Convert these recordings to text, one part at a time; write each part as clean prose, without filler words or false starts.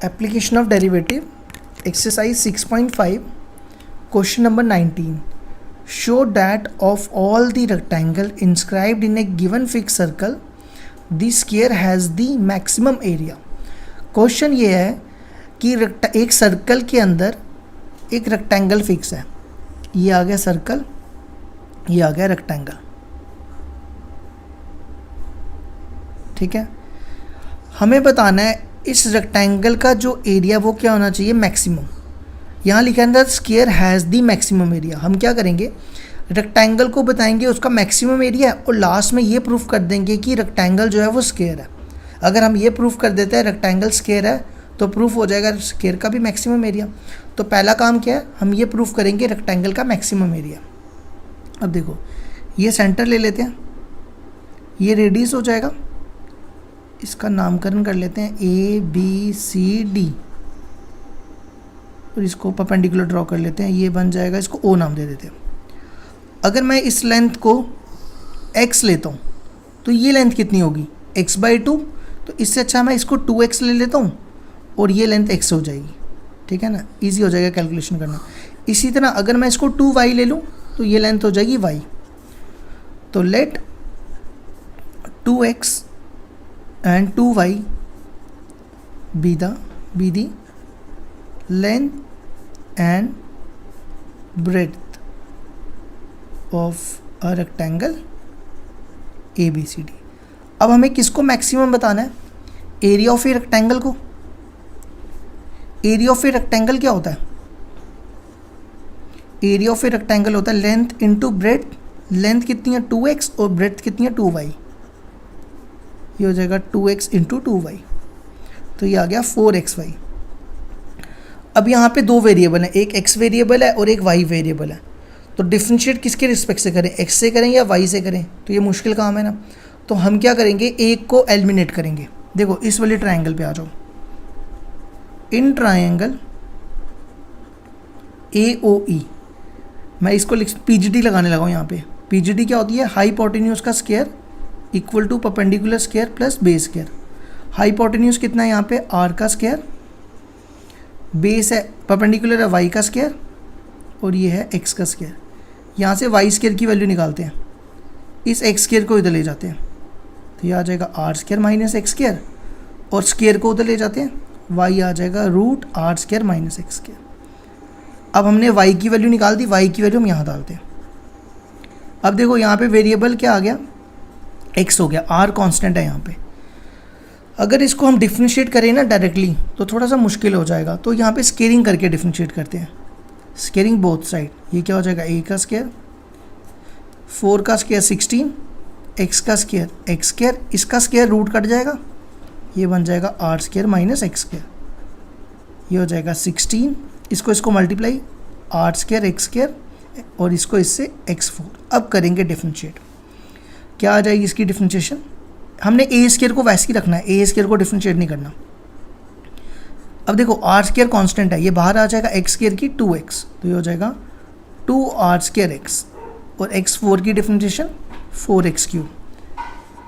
Application of derivative, exercise 6.5, question number 19. Show that of all the rectangle inscribed in a given fixed circle, the square has the maximum area. Question ये है कि एक circle के अंदर एक rectangle fix है. ये आ गया सर्कल, ये आ गया रेक्टेंगल. ठीक है, हमें बताना है इस रेक्टेंगल का जो एरिया वो क्या होना चाहिए, मैक्सिमम. यहाँ लिखा है square has the maximum area. हम क्या करेंगे, रेक्टेंगल को बताएंगे उसका मैक्सिमम एरिया और लास्ट में ये प्रूफ कर देंगे कि रेक्टेंगल जो है वो स्क्वायर है. अगर हम ये प्रूफ कर देते हैं रेक्टेंगल स्क्वायर है तो प्रूफ हो जाएगा स्क्वायर का भी मैक्सिमम एरिया. तो पहला काम क्या है, हम ये प्रूफ करेंगे रेक्टेंगल का मैक्सिमम एरिया. अब देखो ये सेंटर ले लेते हैं, ये रेडियस हो जाएगा, इसका नामकरण कर लेते हैं ABCD और इसको परपेंडिकुलर ड्रॉ कर लेते हैं. ये बन जाएगा, इसको O नाम दे देते हैं. अगर मैं इस लेंथ को x लेता हूँ तो ये लेंथ कितनी होगी, x/2. तो इससे अच्छा मैं इसको 2x ले लेता हूँ और ये लेंथ x हो जाएगी. ठीक है ना, इजी हो जाएगा कैलकुलेशन करना. इसी तरह अगर मैं इसको 2y ले लूँ तो ये लेंथ हो जाएगी y. तो late 2x and 2y be the length and breadth of a rectangle ABCD. अब हमें किसको मैक्सिमम बताना है, एरिया ऑफ ए रेक्टेंगल को. एरिया ऑफ ए रेक्टेंगल क्या होता है, एरिया ऑफ ए रेक्टेंगल होता है लेंथ इंटू ब्रेड्थ. लेंथ कितनी है 2x और ब्रेड्थ कितनी है 2y. ये हो जाएगा 2x इंटू 2y. तो ये आ गया 4xy. अब यहाँ पे दो वेरिएबल है, एक x वेरिएबल है और एक y वेरिएबल है. तो डिफ्रेंशिएट किसके रिस्पेक्ट से करें, x से करें या y से करें, तो ये मुश्किल काम है ना. तो हम क्या करेंगे, एक को एलिमिनेट करेंगे. देखो इस वाले ट्रायंगल पे आ जाओ. इन ट्रायंगल AOE मैं इसको PGD लगाने लगा हूँ यहाँ पे. PGD क्या होती है, हाइपोटेन्यूज का square equal to perpendicular square plus base square. Hypotenuse कितना है यहाँ पे, r का स्क्वायर, बेस है परपेंडिकुलर है y का स्क्वायर और ये है x का स्क्वायर. यहाँ से y स्क्वायर की वैल्यू निकालते हैं, इस x स्क्वायर को इधर ले जाते हैं तो ये आ जाएगा r square minus x square और स्क्वायर को उधर ले जाते हैं, y आ जाएगा root r square minus x square. अब हमने y की वैल्यू निकाल दी, y की वैल्यू हम यहाँ डालते हैं. अब देखो यहाँ पे वेरिएबल क्या आ गया, x हो गया, r कांस्टेंट है यहाँ पे. अगर इसको हम डिफ्रेंशिएट करें ना डायरेक्टली तो थोड़ा सा मुश्किल हो जाएगा. तो यहाँ पे स्केयरिंग करके डिफ्रेंशिएट करते हैं, स्केयरिंग बोथ साइड. ये क्या हो जाएगा, a का स्क्वायर, 4 का स्क्वायर 16, x का स्क्वायर x स्क्वायर, इसका स्क्वायर रूट कट जाएगा, ये बन जाएगा r square minus x square. ये हो जाएगा 16, इसको multiply r square x square और इसको इससे x4. अब करेंगे डिफ्रेंशिएट, क्या आ जाएगी इसकी डिफ्रेंशिएशन. हमने a स्क्वायर को वैसे ही रखना है, a स्क्वायर को डिफ्रेंशिएट नहीं करना. अब देखो r स्क्वायर कांस्टेंट है, ये बाहर आ जाएगा x स्क्वायर की 2x, तो ये हो जाएगा 2r स्क्वायर x और x4 की डिफ्रेंशिएशन 4x3.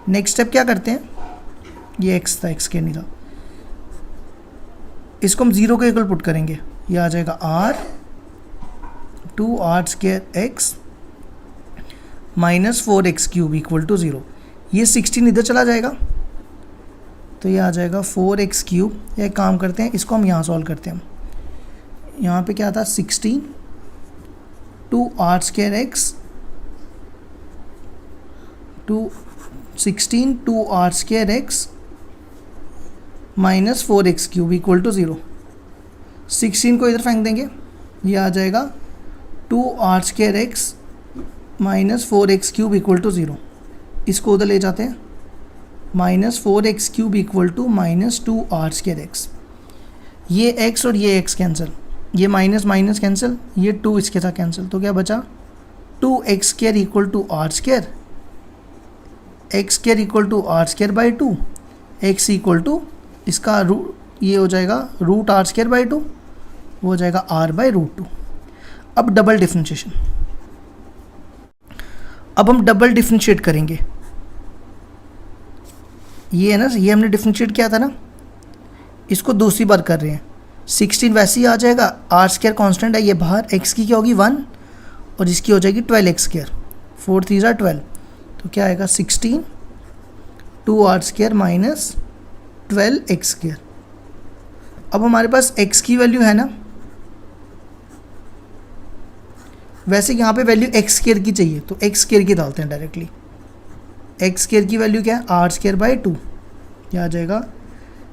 नेक्स्ट स्टेप क्या करते हैं, ये x था, x स्क्वायर नहीं था, इसको हम 0 के इक्वल पुट करेंगे. ये आ जाएगा r 2r square x minus 4x3 equal to 0. ये 16 इधर चला जाएगा तो ये आ जाएगा 4x3. या एक काम करते हैं, इसको हम यहाँ सॉल्व करते हैं. यहाँ पे क्या था 16 2r square x 16 2r square x minus 4x3 equal to 0. 16 को इधर फेंक देंगे, ये आ जाएगा 2r square x minus 4x3 equal to 0. इसको उधर ले जाते हैं, minus 4x3 equal to minus 2r square x. ये x और ये x कैंसिल, ये माइनस माइनस कैंसिल, ये 2 इसके साथ कैंसिल. तो क्या बचा 2x square equal to r square, x square equal to r square by 2, x equal to इसका ये हो जाएगा रूट r स्क्वायर बाई 2, वो हो जाएगा r बाई रूट 2. अब डबल डिफ्रेंशिएशन, अब हम डबल डिफ्रेंशिएट करेंगे. ये है ना, ये हमने डिफ्रेंशिएट किया था ना, इसको दूसरी बार कर रहे हैं, 16 वैसे ही आ जाएगा, आर स्क्वायर कॉन्स्टेंट है ये बाहर, एक्स की क्या होगी 1 और इसकी हो जाएगी 12 एक्स स्क्वायर, 4 3 12, तो क्या आएगा 16 2 r square minus 12 x square. अब हमारे पास x की वैल्यू है ना, वैसे यहाँ पे वैल्यू एक्स स्क्वायर की चाहिए तो एक्स स्क्वायर की डालते हैं डायरेक्टली। एक्स स्क्वायर की वैल्यू क्या है, आर स्क्वायर बाई 2, क्या आ जाएगा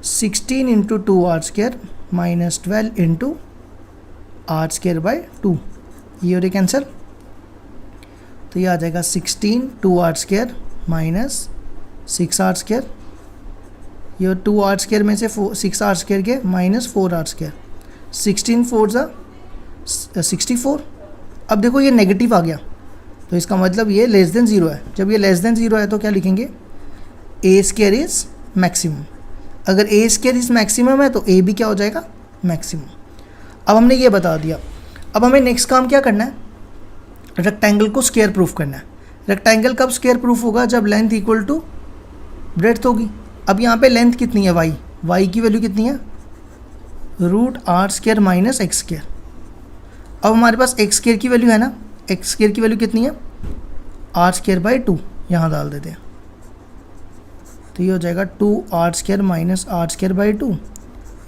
16 into 2 r square minus 12 into r square by 2, ये हो रही कैंसर, तो ये आ जाएगा 16 2 r square minus 6 r square, ये 2 आर स्क्वायर में से 6 आर स्क्वायर के माइनस 4 आर स्क्वायर, 16 4 64। अब देखो ये नेगेटिव आ गया तो इसका मतलब ये लेस देन ज़ीरो है, जब ये लेस देन ज़ीरो है तो क्या लिखेंगे, ए स्क्वायर इज़ मैक्सिमम। अगर ए स्क्वायर इज़ मैक्सिमम है तो ए भी क्या हो जाएगा, मैक्सिमम। अब हमने ये बता दिया, अब हमें नेक्स्ट काम क्या करना है, रेक्टेंगल को स्क्वायर प्रूफ करना है। रेक्टेंगल कब स्क्वायर प्रूफ होगा, जब लेंथ इक्वल टू ब्रेड्थ होगी। अब यहाँ पे लेंथ कितनी है, वाई की वैल्यू कितनी है, root r square minus x square. अब हमारे पास एक्स स्क्वायर की वैल्यू है ना, एक्स स्क्वायर की वैल्यू कितनी है, आर स्क्वायर बाई 2, यहाँ डाल देते हैं, तो ये हो जाएगा 2 r square minus r square by 2,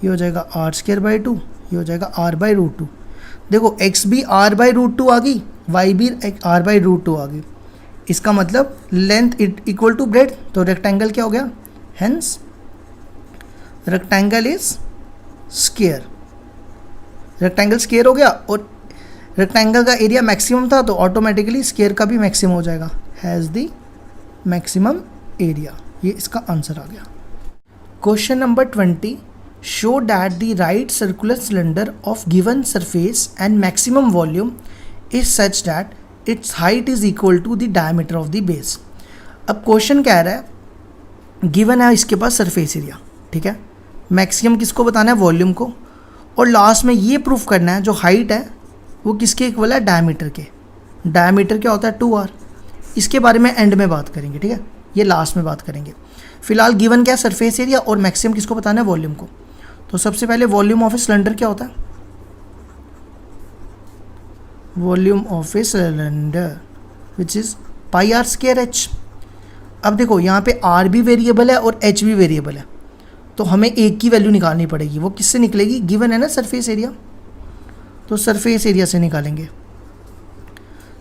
ये हो जाएगा आर स्क्वायर बाई 2, ये हो जाएगा आर बाई रूट 2। देखो एक्स भी आर बाई रूट 2 आ गई, वाई भी आर बाई रूट 2 आ गई, इसका मतलब लेंथ इक्वल टू ब्रेड्थ, तो रेक्टेंगल क्या हो गया, hence rectangle is square. Rectangle square हो गया और रेक्टेंगल का एरिया मैक्सिमम था तो ऑटोमेटिकली स्क्वायर का भी मैक्सिमम हो जाएगा, हैज़ द मैक्सिमम एरिया। ये इसका आंसर आ गया। Question number 20, show that the right circular cylinder of given surface and maximum volume is such that its height is equal to the diameter of the base. अब क्वेश्चन कह रहा है, given है इसके पास सरफेस एरिया, ठीक है, मैक्सिमम किसको बताना है, वॉल्यूम को, और लास्ट में ये प्रूफ करना है जो हाइट है वो किसके इक्वल है, डायमीटर के। डायमीटर क्या होता है, 2r। इसके बारे में एंड में बात करेंगे, ठीक है, ये लास्ट में बात करेंगे। फिलहाल गिवन क्या है, सरफेस एरिया, और मैक्सिमम किसको बताना है, वॉल्यूम को। तो सबसे पहले वॉल्यूम ऑफ ए सिलेंडर क्या होता है, volume of a cylinder which is pi are square h. अब देखो यहाँ पे r भी वेरिएबल है और h भी वेरिएबल है, तो हमें एक की वैल्यू निकालनी पड़ेगी। वो किससे निकलेगी, गिवन है ना सरफेस एरिया, तो सरफेस एरिया से निकालेंगे।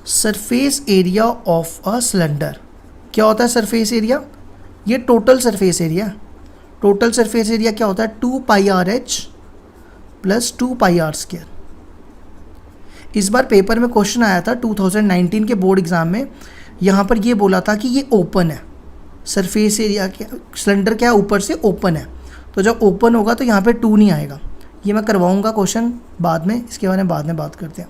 Surface area of a cylinder क्या होता है, सरफेस एरिया, ये total surface area. Total surface area क्या होता है, 2 pi R H plus 2 pi are square. इस बार पेपर में क्वेश्चन आया था 2019 के बोर्ड एग्जाम में, यहाँ पर ये बोला था कि ये ओपन है, सरफेस एरिया क्या, सिलेंडर क्या है, ऊपर से ओपन है, तो जब ओपन होगा तो यहाँ पे 2 नहीं आएगा। ये मैं करवाऊँगा क्वेश्चन बाद में, इसके बारे में बाद में बात करते हैं।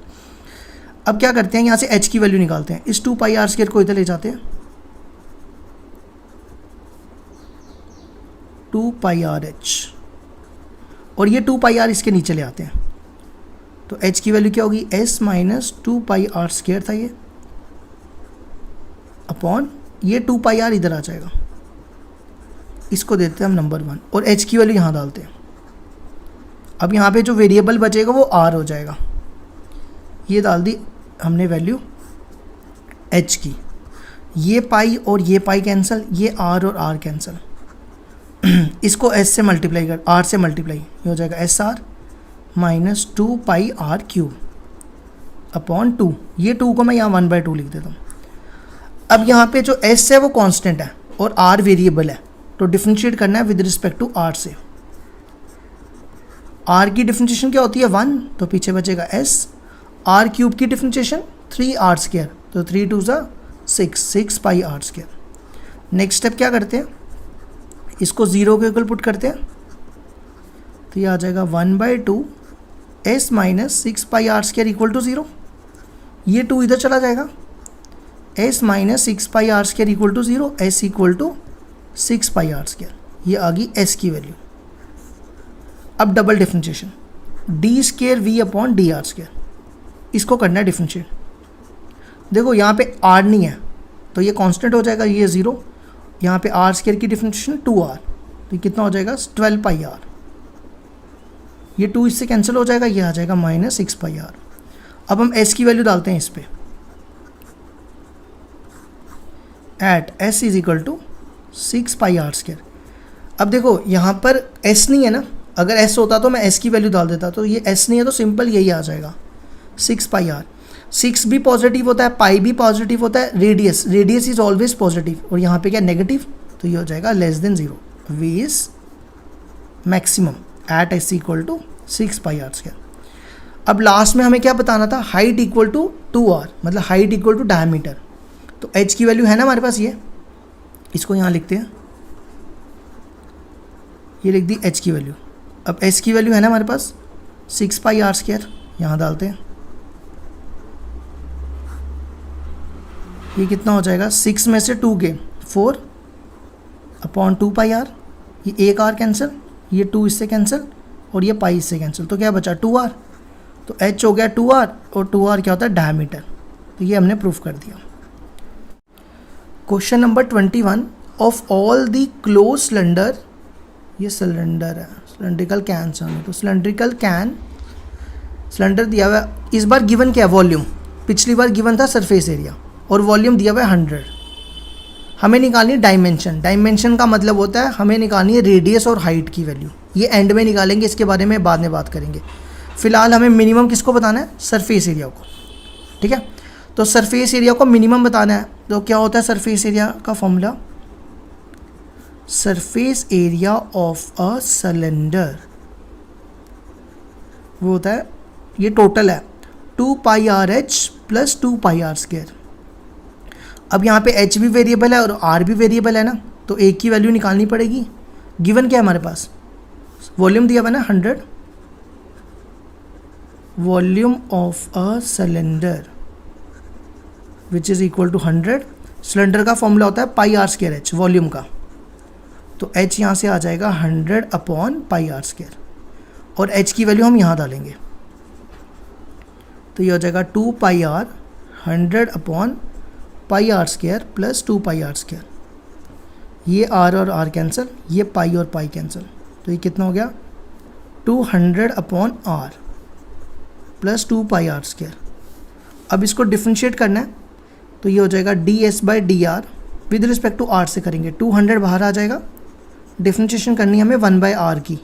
अब क्या करते हैं, यहाँ से h की वैल्यू निकालते हैं। इस 2 पाई आर स्क्वायर को इधर ले जाते हैं, 2 पाई आर एच, और ये 2 पाई आर इसके नीचे ले आते हैं, तो h की वैल्यू क्या होगी, s minus 2 pi are square था ये, अपॉन ये 2 पाई आर इधर आ जाएगा, इसको देते हैं हम नंबर 1, और h की वैल्यू यहाँ डालते हैं। अब यहाँ पे जो वेरिएबल बचेगा वो r हो जाएगा, ये डाल दी हमने वैल्यू h की, ये पाई और ये पाई कैंसिल, ये r और r कैंसिल, इसको s से मल्टीप्लाई कर, r से मल्टीप्लाई, ये हो जाएगा SR minus 2 pi r cube upon 2, ये 2 को मैं यहाँ 1/2 लिख देता हूँ। अब यहाँ पे जो s है वो कांस्टेंट है और r वेरिएबल है, तो डिफरेंशिएट करना है विद रिस्पेक्ट टू r से। r की डिफरेंशिएशन क्या होती है, 1, तो पीछे बचेगा s, r क्यूब की डिफरेंशिएशन 3r स्क्वायर, तो 3 2 6 pi are square. Next step क्या करते हैं, इसको 0 के इक्वल पुट करते हैं, तो ये आ जाएगा 1/2 s minus 6 pi are square equal to 0, ये 2 इधर चला जाएगा, s minus 6 pi are square equal to 0, s equal to 6 pi are square, ये आ गई s की वैल्यू। अब double differentiation, d square v upon d r square, इसको करना है डिफरेंशिएट। देखो यहाँ पे r नहीं है तो ये कांस्टेंट हो जाएगा, ये 0, यहाँ पे आर स्क्वायर की डिफरेंशिएशन 2r, तो कितना हो जाएगा 12 पाई आर, ये 2 इससे कैंसिल हो जाएगा, ये आ जाएगा -6πr। अब हम s की वैल्यू डालते हैं इस पर, at s is equal to 6πr²। अब देखो यहाँ पर s नहीं है ना, अगर s होता तो मैं s की वैल्यू डाल देता, तो ये s नहीं है तो सिंपल यही आ जाएगा 6πr। 6 भी पॉजिटिव होता है, पाई भी पॉजिटिव होता है, रेडियस इज ऑलवेज पॉजिटिव, और यहाँ पे क्या नेगेटिव, तो ये हो जाएगा <0। v is maximum at s equal to 6πr²। अब लास्ट में हमें क्या बताना था, हाइट इक्वल टू 2r, मतलब हाइट इक्वल टू डायमीटर। तो h की वैल्यू है ना हमारे पास, ये इसको यहाँ लिखते हैं, ये लिख दी h की वैल्यू। अब s की वैल्यू है ना हमारे पास 6πr², यहाँ डालते हैं, ये कितना हो जाएगा, 6 में से 2 गए 4/2πr, ये एक r कैंसिल, ये 2 इससे कैंसिल, और ये पाई इससे कैंसिल, तो क्या बचा 2r। तो h हो गया 2r, और 2r क्या होता है, डायमीटर। तो ये हमने प्रूफ कर दिया। Question number 21, of all the close cylinder, ये सिलेंडर है, सिलेंड्रिकल कैन से, तो सिलेंड्रिकल कैन, सिलेंडर दिया हुआ है, इस बार गिवन क्या है, वॉल्यूम। पिछली बार गिवन था सरफेस एरिया, और वॉल्यूम दिया हुआ है 100। हमें निकालनी है डायमेंशन। डायमेंशन का मतलब होता है हमें निकालनी है रेडियस और हाइट की वैल्यू, ये एंड में निकालेंगे, इसके बारे में बाद में बात करेंगे। फिलहाल हमें मिनिमम किसको बताना है, सरफेस एरिया को, ठीक है। तो सरफेस एरिया को मिनिमम बताना है, तो क्या होता है सरफेस एरिया का formula, surface area of a cylinder, वो होता है, ये टोटल है 2πrh प्लस 2πr²। अब यहाँ पे h भी वेरिएबल है और r भी वेरिएबल है ना, तो एक की वैल्यू निकालनी पड़ेगी। गिवन क्या है हमारे पास, वॉल्यूम दिया हुआ है ना 100, volume of a cylinder which is equal to 100। Cylinder का फॉर्मूला होता है πr²h, वॉल्यूम का, तो h यहाँ से आ जाएगा 100/πr², और h की वैल्यू हम यहाँ डालेंगे, तो ये हो जाएगा 2πr 100/πr² प्लस 2πr²। ये r और r कैंसिल, ये पाई और पाई कैंसिल, तो ये कितना हो गया 200/r प्लस 2πr²। अब इसको डिफ्रेंशिएट करना है, तो ये हो जाएगा ds/dr, with respect to r से करेंगे, 200 बाहर आ जाएगा, डिफ्रेंशिएशन करनी है हमें 1/r की,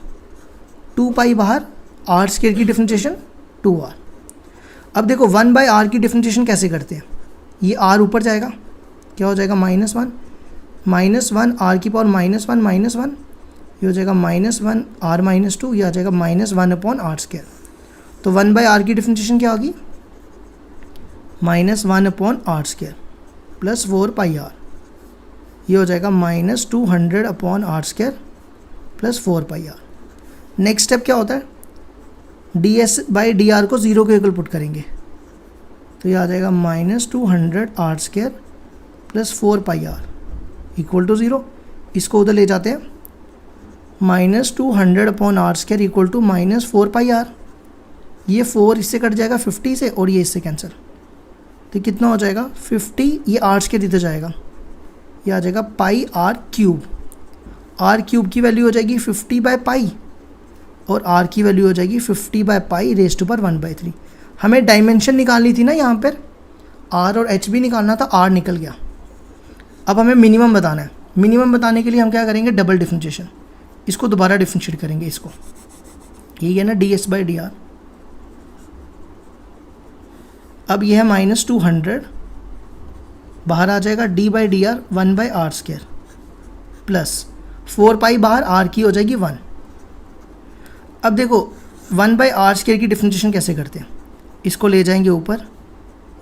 2π बाहर, r² की डिफ्रेंशिएशन 2r। अब देखो 1/r की डिफ्रेंशिएशन कैसे करते हैं, ये r ऊपर जाएगा, क्या हो जाएगा -1 r की पावर -1, ये हो जाएगा -1 r - 2, ये आ जाएगा -1/r²। तो 1/r की डिफ्रेंशिएशन क्या होगी, -1/r² प्लस 4πr, ये हो जाएगा -200/r² plus 4πr। Next step क्या होता है, ds/dr को 0 के इक्वल पुट करेंगे, तो ये आ जाएगा -200r² plus 4πr equal to 0। इसको उधर ले जाते हैं, -200/r² इक्वल टू -4πr, ये 4 इससे कट जाएगा 50 से, और ये इससे कैंसिल, तो कितना हो जाएगा 50, ये r² इधर जाएगा, ये आ जाएगा πr³। r³ की वैल्यू हो जाएगी 50/π, और r की वैल्यू हो जाएगी 50/π रेज़ टू पावर 1/3। हमें डायमेंशन निकालनी थी ना, यहाँ पर r और h भी निकालना था, r निकल गया। अब हमें मिनिमम बताना है, मिनिमम बताने के लिए हम क्या करेंगे, डबल डिफ्रेंशिएशन, इसको दोबारा डिफ्रेंशिएट करेंगे, इसको, यही है ना ds/dr। अब ये है -200, बाहर आ जाएगा d/dr 1/r² प्लस 4π बाहर, r की हो जाएगी 1। अब देखो 1/r² की डिफ्रेंशिएशन कैसे करते हैं, इसको ले जाएंगे ऊपर,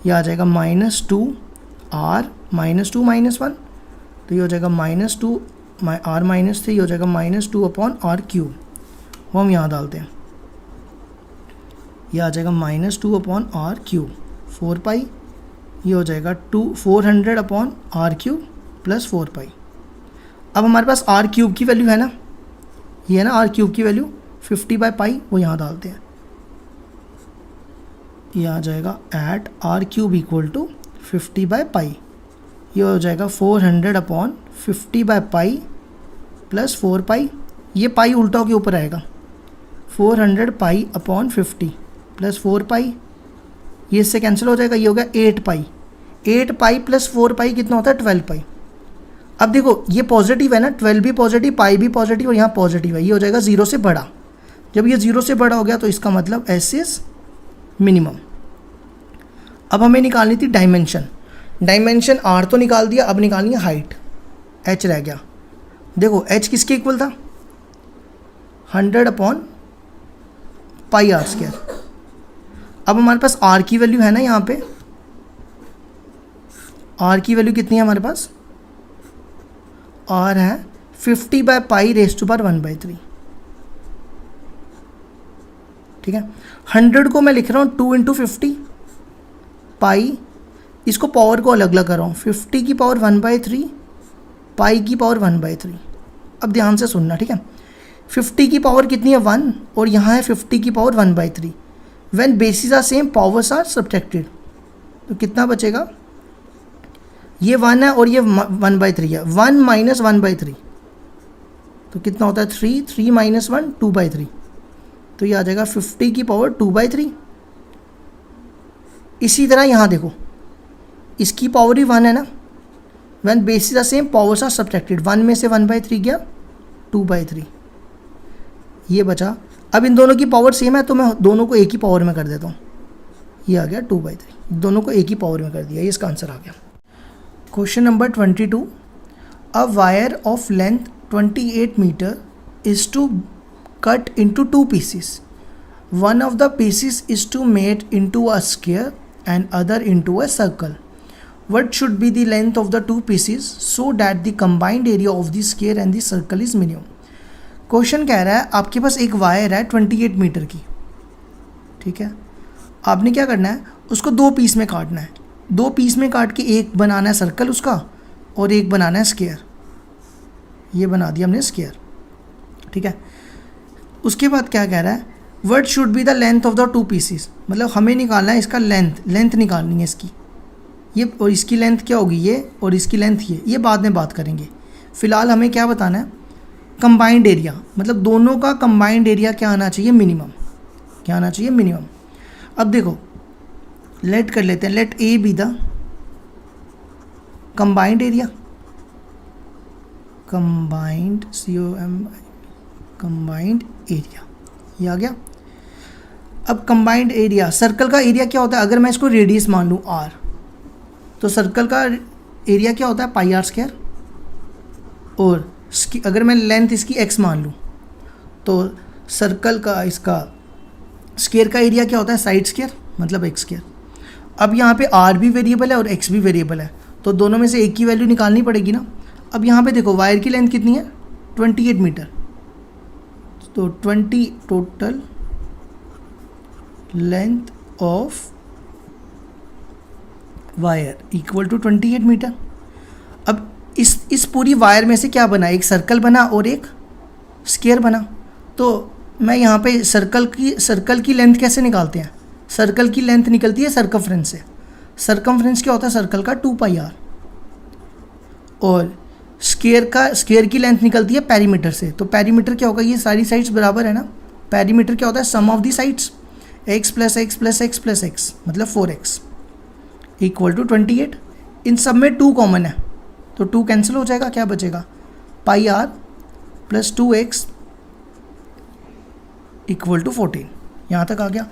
ये आ जाएगा -2r -2 -1, तो ये हो जाएगा -2 r -3, ये हो जाएगा -2/r³, वो हम यहाँ डालते हैं, ये आ जाएगा -2/r³ 4π, ये हो जाएगा 400/r³ प्लस 4π। अब हमारे पास r³ की वैल्यू है ना, ये है ना r³ की वैल्यू 50/π, वो यहाँ डालते हैं, ये आ जाएगा एट r³ इक्वल टू 50/π, ये हो जाएगा 400/50/π प्लस 4π, ये पाई उल्टा के ऊपर आएगा, 400 पाई अपॉन 50 प्लस 4 पाई, ये इससे कैंसिल हो जाएगा, ये हो गया 8 पाई। 8 पाई प्लस 4 पाई कितना होता है 12 पाई। अब देखो ये पॉजिटिव है ना, 12 भी पॉजिटिव, पाई भी पॉजिटिव और यहाँ पॉजिटिव है, ये हो जाएगा 0 से बड़ा। जब ये 0 से बड़ा हो गया तो इसका मतलब एस इज मिनिमम। अब हमें निकालनी थी डायमेंशन। डायमेंशन आर तो निकाल दिया, अब निकालनी है हाइट, एच रह गया। देखो एच किसके इक्वल था 100 अपॉन पाई आर स्क्वायर। अब हमारे पास आर की वैल्यू है ना, यहाँ पे आर की वैल्यू कितनी है हमारे पास, आर है 50 by pi raise to power 1/3। ठीक है, 100 को मैं लिख रहा हूँ 2 इंटू 50 पाई, इसको पावर को अलग अलग कर रहा हूँ, 50 की पावर 1/3 पाई की पावर 1/3। अब ध्यान से सुनना, ठीक है, 50 की पावर कितनी है 1 और यहाँ है 50 की power 1/3। When bases are same powers are subtracted, तो कितना बचेगा, ये 1 है और ये 1/3 है, 1 माइनस 1/3 तो कितना होता है 3, 3 माइनस 1 2/3, तो ये आ जाएगा 50 की पावर 2/3। इसी तरह यहाँ देखो इसकी पावर ही 1 है ना, when bases are same powers are subtracted, 1 में से 1/3 गया 2/3, ये बचा। अब इन दोनों की पावर सेम है तो मैं दोनों को एक ही पावर में कर देता हूँ, ये आ गया 2/3, दोनों को एक ही पावर में कर दिया, ये इसका आंसर आ गया। Question number 22, a wire of length 28 metre is to cut into 2 pieces. One of the pieces is to made into a square and other into a circle. What should be the length of the 2 pieces so that the combined area of the square and the circle is minimum? Question कह रहा है आपके पास एक wire है 28 metre की, ठीक है, आपने क्या करना है उसको 2 पीस में काटना है। 2 पीस में काट के एक बनाना है सर्कल उसका और एक बनाना है स्क्वायर, ये बना दिया हमने स्क्वायर, ठीक है। उसके बाद क्या कह रहा है, what should be the length of the 2 pieces, मतलब हमें निकालना है इसका लेंथ निकालनी है इसकी, ये और इसकी लेंथ क्या होगी ये और इसकी लेंथ ये बाद में बात करेंगे। फ़िलहाल हमें क्या बताना है, कंबाइंड एरिया, मतलब दोनों का कंबाइंड एरिया क्या आना चाहिए मिनिमम, क्या आना चाहिए मिनिमम। अब देखो लेट कर लेते हैं, let A be the combined area, combined combined area, ये आ गया। अब कंबाइंड एरिया, सर्कल का एरिया क्या होता है, अगर मैं इसको रेडियस मान लूँ r, तो सर्कल का एरिया क्या होता है पाई आर स्क्वायर, और अगर मैं लेंथ इसकी x मान लूँ तो सर्कल का इसका स्क्वायर का एरिया क्या होता है साइड स्क्वायर, मतलब x स्क्वायर। अब यहाँ पे r भी वेरिएबल है और x भी वेरिएबल है, तो दोनों में से एक की वैल्यू निकालनी पड़ेगी ना। अब यहाँ पे देखो वायर की लेंथ कितनी है 28 मीटर, तो 20 total length of wire equal to 28 metre. अब इस पूरी वायर में से क्या बना, एक सर्कल बना और एक स्क्वायर बना। तो मैं यहाँ पे सर्कल की लेंथ कैसे निकालते हैं, सर्कल की लेंथ निकलती है सर्कमफ्रेंस से। सर्कमफ्रेंस क्या होता है सर्कल का 2πr, और स्क्वायर की लेंथ निकलती है पेरीमीटर से। तो पेरीमीटर क्या होगा, ये सारी साइड्स बराबर है ना, पेरीमीटर क्या होता है sum of the sides, x plus X plus X plus X मतलब 4x इक्वल टू 28। इन सब में 2 कॉमन है तो 2 कैंसिल हो जाएगा, क्या बचेगा πr plus 2x equal to 14। यहाँ तक आ गया।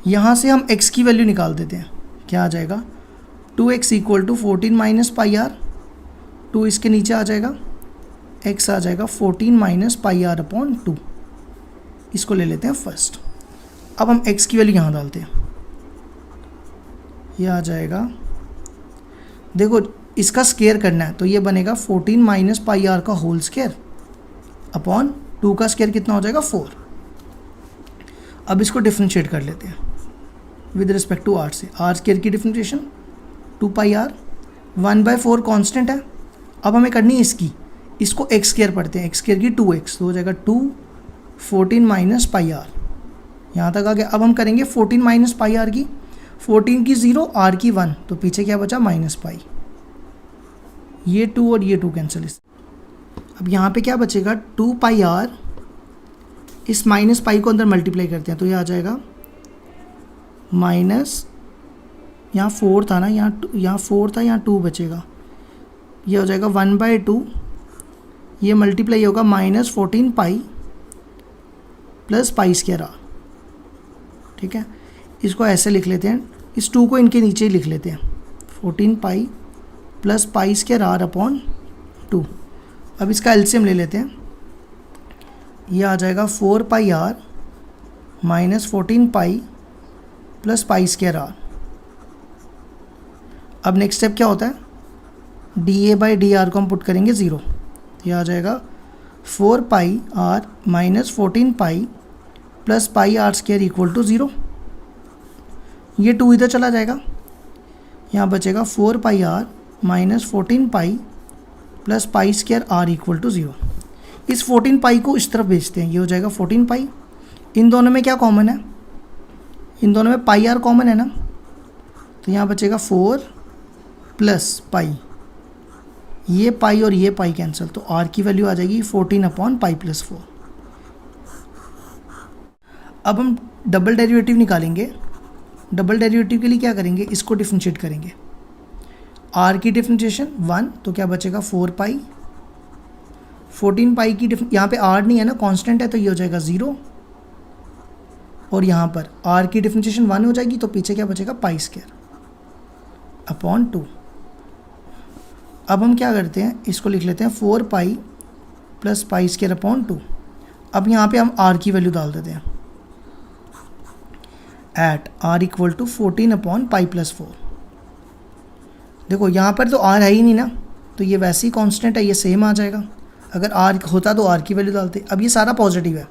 यहाँ से हम x की वैल्यू निकाल देते हैं, क्या आ जाएगा 2x equal to 14 minus πr, 2 इसके नीचे आ जाएगा, x आ जाएगा 14 माइनस πr अपॉन 2, इसको ले लेते हैं फर्स्ट। अब हम x की वैल्यू यहाँ डालते हैं, ये आ जाएगा, देखो इसका स्क्वायर करना है तो ये बनेगा 14 माइनस πr का होल स्क्वायर अपॉन 2 का स्क्वायर कितना हो जाएगा 4। अब इसको डिफ्रेंशिएट कर लेते हैं विद रिस्पेक्ट टू r से, r स्क्वायर की डिफ्रेंशिएशन 2πr, 1/4 कांस्टेंट है। अब हमें करनी है इसको x स्क्वायर पढ़ते हैं, x स्क्वायर की 2x तो हो जाएगा 2 14 माइनस πr, यहाँ तक आ गया। अब हम करेंगे 14 माइनस πr की, 14 की 0 r की 1, तो पीछे क्या बचा माइनस पाई, ये 2 और ये 2 कैंसिल। अब यहाँ पे क्या बचेगा 2πr इस माइनस पाई को अंदर मल्टीप्लाई करते हैं तो ये आ जाएगा माइनस, यहाँ 4 था ना, यहाँ 4 था, यहाँ 2 बचेगा, ये हो जाएगा 1/2, ये मल्टीप्लाई होगा -14 pi plus pi square r. ठीक है, इसको ऐसे लिख लेते हैं, इस 2 को इनके नीचे ही लिख लेते हैं, 14 pi plus pi square r upon 2। अब इसका एलसीएम ले लेते हैं, ये आ जाएगा 4 pi are -14 pi plus pi square R. अब नेक्स्ट स्टेप क्या होता है, dA/dr को हम पुट करेंगे 0, ये आ जाएगा 4 pi are -14 pi plus pi are square equal to 0। ये 2 इधर चला जाएगा, यहाँ बचेगा 4 pi are -14 pi plus pi square r equal to 0। इस 14 पाई को इस तरफ भेजते हैं, ये हो जाएगा 14 पाई। इन दोनों में क्या कॉमन है, इन दोनों में पाई आर कॉमन है ना, तो यहाँ बचेगा 4 प्लस पाई, ये पाई और ये पाई कैंसिल, तो आर की वैल्यू आ जाएगी 14/पाई प्लस 4। अब हम डबल डेरिवेटिव निकालेंगे। डबल डेरिवेटिव के लिए क्या करेंगे, इसको डिफरेंशिएट करेंगे, आर की डिफरेंशिएशन 1, तो क्या बचेगा 4 पाई, 14 पाई की यहाँ पे आर नहीं है ना, कांस्टेंट है, तो ये हो जाएगा 0, और यहाँ पर आर की डिफरेंशिएशन 1 हो जाएगी, तो पीछे क्या बचेगा पाई स्क्वायर अपॉन 2। अब हम क्या करते हैं, इसको लिख लेते हैं 4 पाई प्लस पाई स्क्वायर अपॉन 2। अब यहाँ पे हम आर की वैल्यू डाल देते हैं, एट आर इक्वल टू 14/पाई प्लस 4। देखो यहाँ पर तो आर है ही नहीं ना, तो ये वैसे ही कांस्टेंट है, ये सेम आ जाएगा। अगर आर होता तो आर की वैल्यू डालते। अब ये सारा पॉजिटिव है,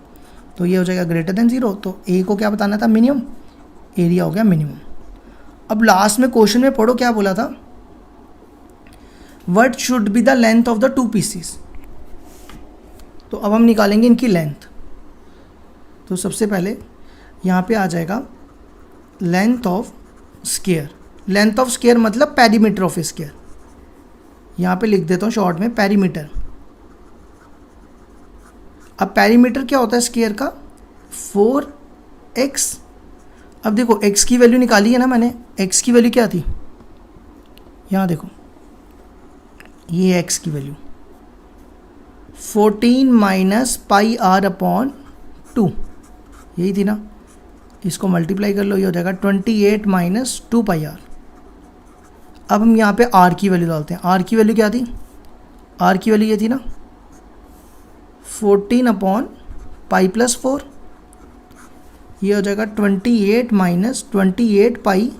तो ये हो जाएगा ग्रेटर देन 0, तो ए को क्या बताना था, मिनिमम, एरिया हो गया मिनिमम। अब लास्ट में क्वेश्चन में पढ़ो क्या बोला था, what should be the length of the 2 pieces. तो अब हम निकालेंगे इनकी लेंथ। तो सबसे पहले यहाँ पे आ जाएगा length of square. Length of square मतलब पेरीमीटर ऑफ स्क्वायर, यहाँ पे लिख देता हूँ शॉर्ट में पेरीमीटर। अब पेरीमीटर क्या होता है स्क्वायर का, 4x। अब देखो x की वैल्यू निकाली है ना मैंने, x की वैल्यू क्या थी, यहाँ देखो ये x की value 14 minus pi r upon 2, यही थी ना, इसको मल्टीप्लाई कर लो, ये हो जाएगा 28 माइनस 2 पाई आर। अब हम यहाँ पे r की वैल्यू डालते हैं, r की वैल्यू क्या थी, r की वैल्यू ये थी ना 14/पाई प्लस 4, ये हो जाएगा 28 minus 28 pi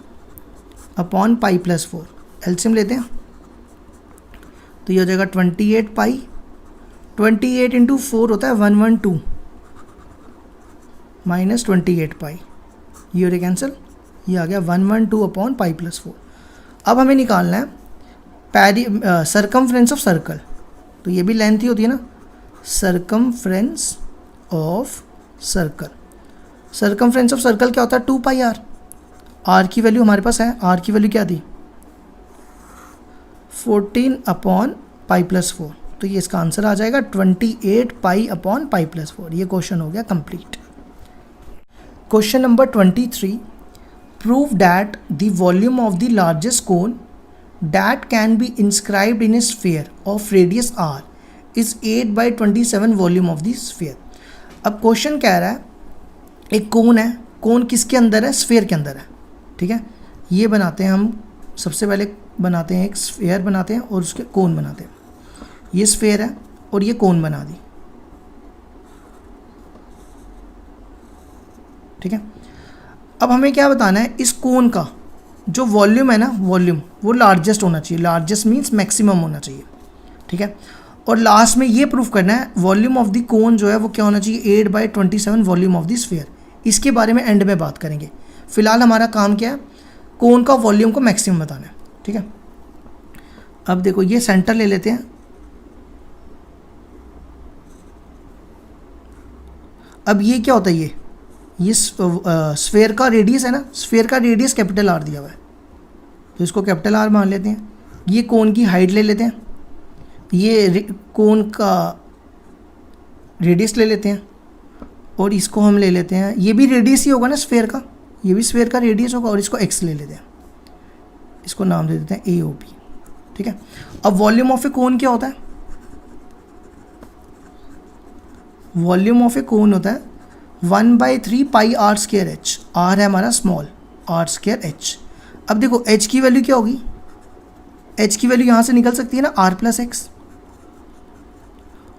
upon pi plus 4। LCM लेते हैं, तो ये हो जाएगा 28 पाई, 28 इंटू 4 होता है 112 माइनस 28 पाई, ये हो रहा कैंसिल, ये आ गया 112/पाई प्लस 4। अब हमें निकालना है सर्कमफ्रेंस ऑफ सर्कल, तो ये भी लेंथ ही होती है ना, circumference of circle. Circumference of circle क्या होता है, 2 पाई आर। आर की वैल्यू हमारे पास है, आर की वैल्यू क्या थी 14/पाई प्लस 4, तो ये इसका आंसर आ जाएगा 28/पाई प्लस 4। ये क्वेश्चन हो गया complete. Question number 23, prove that the volume of the largest cone that can be inscribed in a sphere of radius r is 8/27 volume of the sphere। अब क्वेश्चन कह रहा है एक कोन है, कोन किसके अंदर है, स्फीयर के अंदर है। ठीक है, ये बनाते हैं हम, सबसे पहले बनाते हैं एक स्फीयर बनाते हैं और उसके कोन बनाते हैं। ये स्फीयर है और ये कोन बना दी। ठीक है, अब हमें क्या बताना है, इस कोन का जो वॉल्यूम है ना, वॉल्यूम वो लार्जेस्ट होना चाहिए। लार्जेस्ट मीन्स मैक्सिमम होना चाहिए। ठीक है, और लास्ट में ये प्रूफ करना है वॉल्यूम ऑफ द कोन जो है वो क्या होना चाहिए, 8/27 वॉल्यूम ऑफ द स्फीयर। इसके बारे में एंड में बात करेंगे। फिलहाल हमारा काम क्या है, कोन का वॉल्यूम को मैक्सिमम बताना है। ठीक है, अब देखो ये सेंटर ले लेते हैं। अब ये क्या होता है, ये स्फीयर का रेडियस है ना, स्फीयर का रेडियस कैपिटल आर दिया हुआ है, तो इसको कैपिटल आर मान लेते हैं। ये कोन की हाइट ले लेते हैं, ये कोन का रेडियस ले लेते हैं, और इसको हम ले लेते हैं, ये भी रेडियस ही होगा ना स्फेयर का, ये भी स्फेयर का रेडियस होगा, और इसको x ले लेते हैं, इसको नाम दे देते हैं AOP, ठीक है। अब वॉल्यूम ऑफ ए कोन क्या होता है? वॉल्यूम ऑफ ए कोन होता है 1/3 पाई r स्क्वायर h, r है हमारा स्मॉल, r स्क्वायर h। अब देखो h की वैल्यू क्या होगी? h की वैल्यू यहाँ से निकल सकती है ना r प्लस एक्स,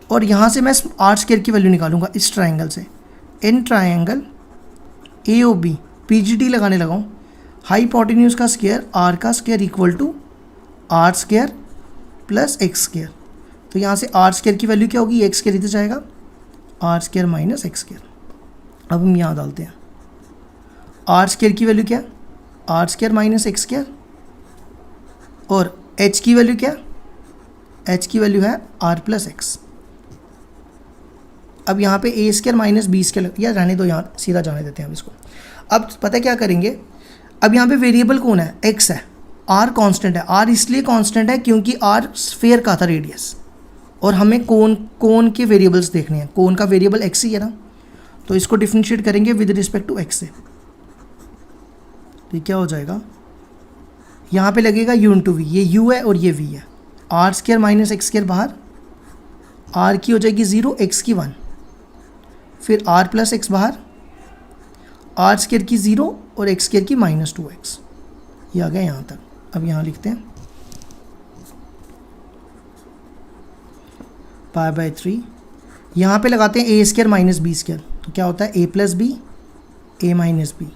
और यहाँ से मैं r स्क्वायर की वैल्यू निकालूंगा इस ट्राइंगल से। इन ट्राइंगल AOB PGD लगाने लगाऊँ, हाइपोटेन्यूज का स्क्वायर r का square equal to r square plus x square. तो यहाँ से r स्क्वायर की वैल्यू क्या होगी? एक्स स्क्वायर इधर जाएगा, r square minus x square. अब हम यहाँ डालते हैं r स्क्वायर की वैल्यू क्या? r square minus x square, और h की वैल्यू क्या? h की वैल्यू है r प्लस एक्स। अब यहाँ पे a square minus b square, या रहने दो, यहाँ सीधा जाने देते हैं हम इसको। अब पता है क्या करेंगे? अब यहाँ पे वेरिएबल कौन है? x है, r कांस्टेंट है। r इसलिए कांस्टेंट है क्योंकि r स्फेयर का था रेडियस, और हमें कोन के वेरिएबल्स देखने हैं। कोन का वेरिएबल x ही है ना, तो इसको डिफरेंशिएट करेंगे विद रिस्पेक्ट टू x से। तो क्या हो जाएगा? यहाँ पे लगेगा u इंटू वी, ये u है और ये v है। r square minus x square बाहर, r की हो जाएगी 0, x की 1, फिर r प्लस एक्स बाहर, r स्क्वायर की 0 और x स्क्वायर की माइनस 2x। ये आ गया यहाँ तक। अब यहाँ लिखते हैं π/3, यहाँ पे लगाते हैं a square minus b square, तो क्या होता है? a plus b, a minus b,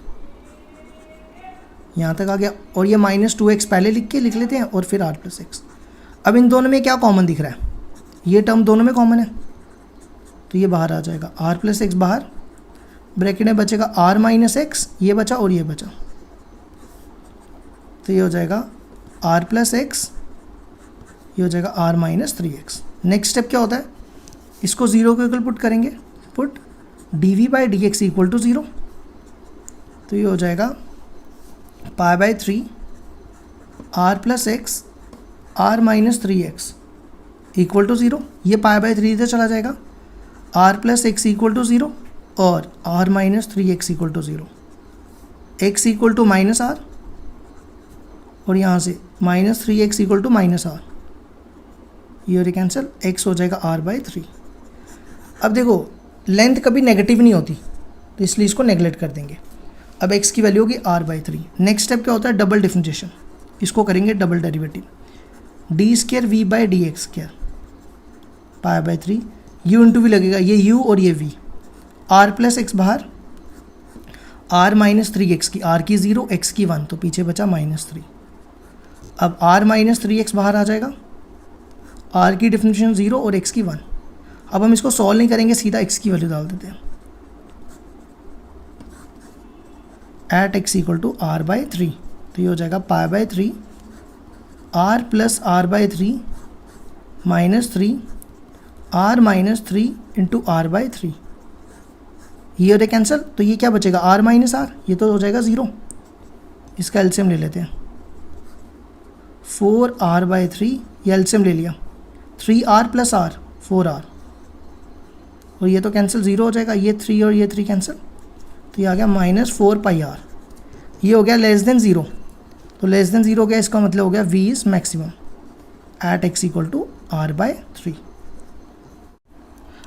यहाँ तक आ गया। और ये माइनस 2x पहले लिख लेते हैं, और फिर r प्लस एक्स। अब इन दोनों में क्या कॉमन दिख रहा है? ये टर्म दोनों में कॉमन है, तो ये बाहर आ जाएगा, r प्लस एक्स बाहर, ब्रैकेट में बचेगा r माइनस एक्स, ये बचा और ये बचा, तो ये हो जाएगा r प्लस एक्स, ये हो जाएगा r minus 3x। Next step क्या होता है? इसको 0 के इक्वल पुट करेंगे, पुट dv/dx इक्वल टू 0, तो ये हो जाएगा π/3 r plus x r minus 3x equal to 0। ये π/3 इधर चला जाएगा, r plus x equal to 0 और r minus 3x equal to 0, x equal to minus r, और यहाँ से minus 3x equal to minus r, ये और कैंसिल, x हो जाएगा r/3। अब देखो लेंथ कभी नेगेटिव नहीं होती, तो इसलिए इसको नेगलेक्ट कर देंगे। अब x की वैल्यू होगी r/3। नेक्स्ट स्टेप क्या होता है? डबल डिफरेंशिएशन, इसको करेंगे double derivative, d square v/dx square π/3, u into v लगेगा, ये u और ये v, r प्लस एक्स बाहर, r माइनस 3x की, r की 0, x की 1, तो पीछे बचा माइनस 3। अब r माइनस 3x बाहर आ जाएगा, r की डिफरेंशिएशन 0 और x की 1। अब हम इसको सॉल्व नहीं करेंगे, सीधा x की वैल्यू डाल देते हैं, eight x equal to r/3, तो ये हो जाएगा π/3 r plus r/3 minus 3 r minus 3 into r/3, ये हो कैंसिल, तो ये क्या बचेगा? r माइनस r, ये तो हो जाएगा 0। इसका एलसीएम ले लेते हैं, 4r/3, ये एलसीएम ले लिया, 3r प्लस r 4r, और ये तो कैंसिल 0 हो जाएगा, ये 3 और ये 3 कैंसिल, तो ये आ गया माइनस 4πr। ये हो गया लेस देन 0, तो लेस देन 0 हो गया, इसका मतलब हो गया v is maximum at x equal to r/3।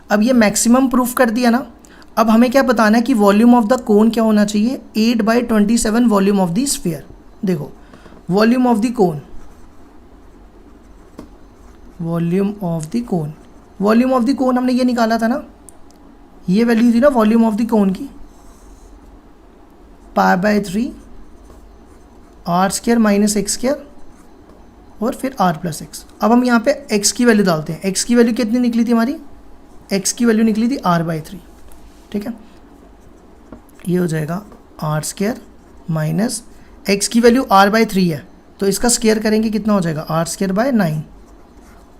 अब ये मैक्सिमम प्रूफ कर दिया ना। अब हमें क्या बताना है कि वॉल्यूम ऑफ द कोन क्या होना चाहिए? 8/27 वॉल्यूम ऑफ द स्फीयर। देखो volume of the cone, volume of the cone, volume of the cone हमने ये निकाला था ना, ये वैल्यू थी ना वॉल्यूम ऑफ द कोन की, π/3 r square minus x square और फिर r प्लस एक्स। अब हम यहाँ पे x की वैल्यू डालते हैं। x की वैल्यू कितनी निकली थी हमारी? x की वैल्यू निकली थी r/3, ठीक है। ये हो जाएगा r स्क्वायर माइनस x की वैल्यू r/3 है, तो इसका स्क्वायर करेंगे, कितना हो जाएगा? r square by 9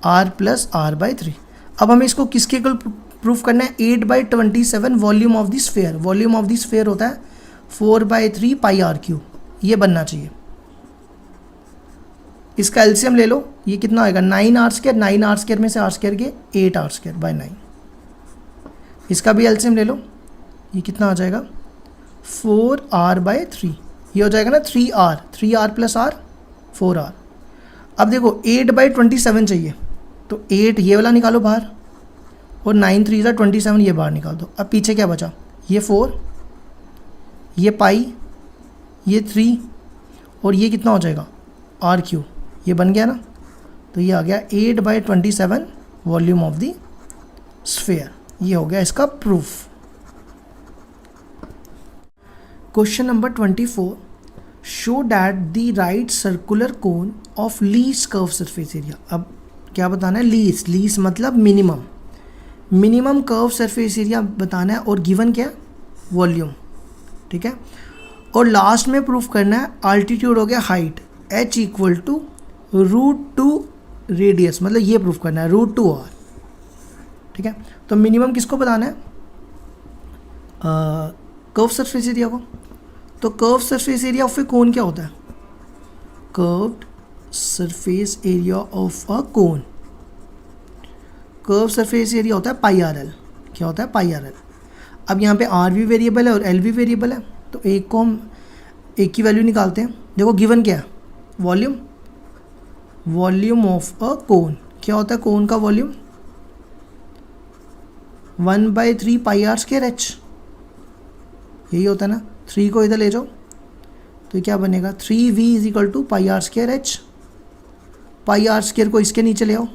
r plus r/3। अब हमें इसको किसके इक्वल प्रूफ करना है? 8/27 volume of the sphere. Volume of the sphere होता है 4/3 πr3, ये बनना चाहिए। इसका एलसीएम ले लो, ये कितना आएगा? 9r स्क्वायर, 9r स्क्वायर में से r स्क्वायर के 8r स्क्वायर बाय 9। इसका भी एलसीएम ले लो, ये कितना आ जाएगा 4r/3, ये हो जाएगा ना 3r, 3r plus r 4r। अब देखो 8/27 चाहिए, तो 8 ये वाला निकालो बाहर और 9 3 27 ये बाहर निकाल दो। अब पीछे क्या बचा, ये 4, ये पाई, ये 3 और ये कितना हो जाएगा r3, ये बन गया ना। तो ये आ गया 8/27 वॉल्यूम ऑफ द स्फीयर। ये हो गया इसका proof. Question number 24, show that the right circular cone of least curve surface area. अब क्या बताना है, लीस्ट मतलब मिनिमम कर्व सरफेस एरिया बताना है और गिवन क्या है, वॉल्यूम। ठीक है, और लास्ट में प्रूफ करना है अल्टीट्यूड हो गया height, h equal to √2 radius, मतलब ये प्रूफ करना है √2r। ठीक है, तो मिनिमम किसको बताना है, कर्व सरफेस एरिया को। तो कर्व सरफेस एरिया ऑफ ए कोन क्या होता है, curved surface area of a cone, curve surface area होता है πRL। क्या होता है πRL। अब यहाँ पे r भी वेरिएबल है और l भी वेरिएबल है, तो एक को हम एक की वैल्यू निकालते हैं। देखो गिवन क्या है, वॉल्यूम ऑफ अ कोन। क्या होता है कोन का वॉल्यूम, 1/3 πr²h, यही होता है ना। 3 को इधर ले जाओ तो क्या बनेगा 3v = πr²h, πr² को इसके नीचे ले आओ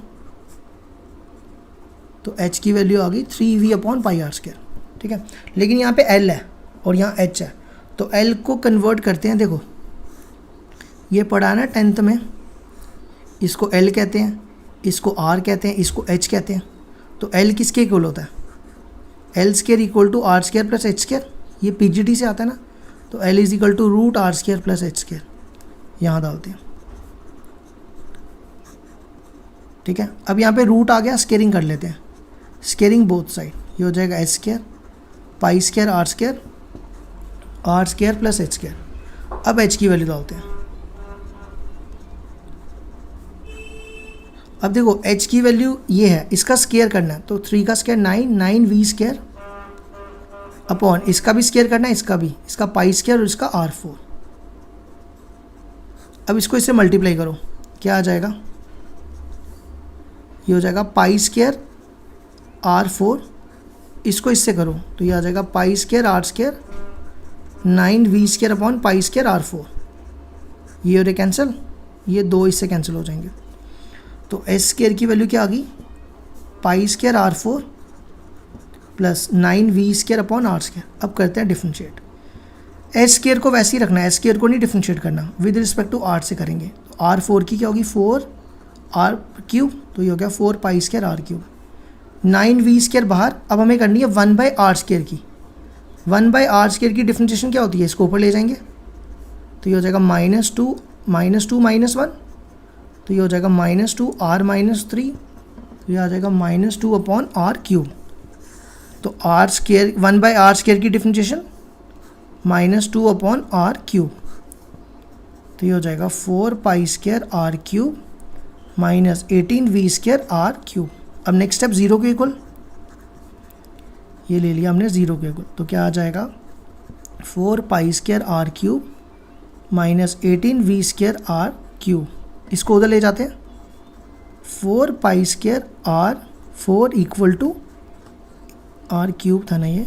तो h की वैल्यू आ गई 3v/πr²। ठीक है, लेकिन यहाँ पे l है और यहाँ h है, तो l को कन्वर्ट करते हैं। देखो ये पढ़ा है ना 10th में, इसको l कहते हैं, इसको r कहते हैं, इसको h कहते हैं। तो l किसके इक्वल होता है, l² = r² + h²। ये पीजीटी से आता है ना, तो l = √r² + h², यहाँ डालते हैं। ठीक है, अब यहाँ पे रूट आ गया, स्केयरिंग कर लेते हैं, स्केयरिंग बोथ साइड, ये हो जाएगा h², π² r² + h²। अब h की वैल्यू डालते हैं। अब देखो h की वैल्यू ये है, इसका स्केयर करना है, तो 3 का स्केयर 9v² अपॉन इसका भी स्केयर करना है, इसका भी, इसका π² और इसका r4। अब इसको इससे मल्टीप्लाई करो, क्या आ जाएगा, ये हो जाएगा π² r4, इसको इससे करो तो ये आ जाएगा π² r², 9v² अपॉन π² r4। ये हो रहे कैंसिल, ये 2 इससे कैंसिल हो जाएंगे। तो h² की वैल्यू क्या आ गई, π² r4 plus 9v² upon r²। अब करते हैं डिफ्रेंशिएट, h² को वैसे ही रखना है, h² को नहीं डिफ्रेंशिएट करना, विद रिस्पेक्ट टू r से करेंगे। तो r4 की क्या होगी 4r³, तो ये हो गया 4π² r³, 9v² बाहर। अब हमें करनी है 1/r² की, 1/r² की डिफ्रेंशिएशन क्या होती है, इसको ऊपर ले जाएंगे तो ये हो जाएगा -2 -1, तो ये हो जाएगा -2r-3, तो ये आ जाएगा -2/r³। तो r², 1/r² की डिफ्रेंशिएशन -2/r³, तो ये हो जाएगा 4π² r³ माइनस 18v² r³। अब नेक्स्ट स्टेप 0 के इक्वल, ये ले लिया हमने 0 के इक्वल, तो क्या आ जाएगा 4π² r³ माइनस 18v² r³। इसको उधर ले जाते हैं, 4π² r4 इक्वल टू r³ था ना, ये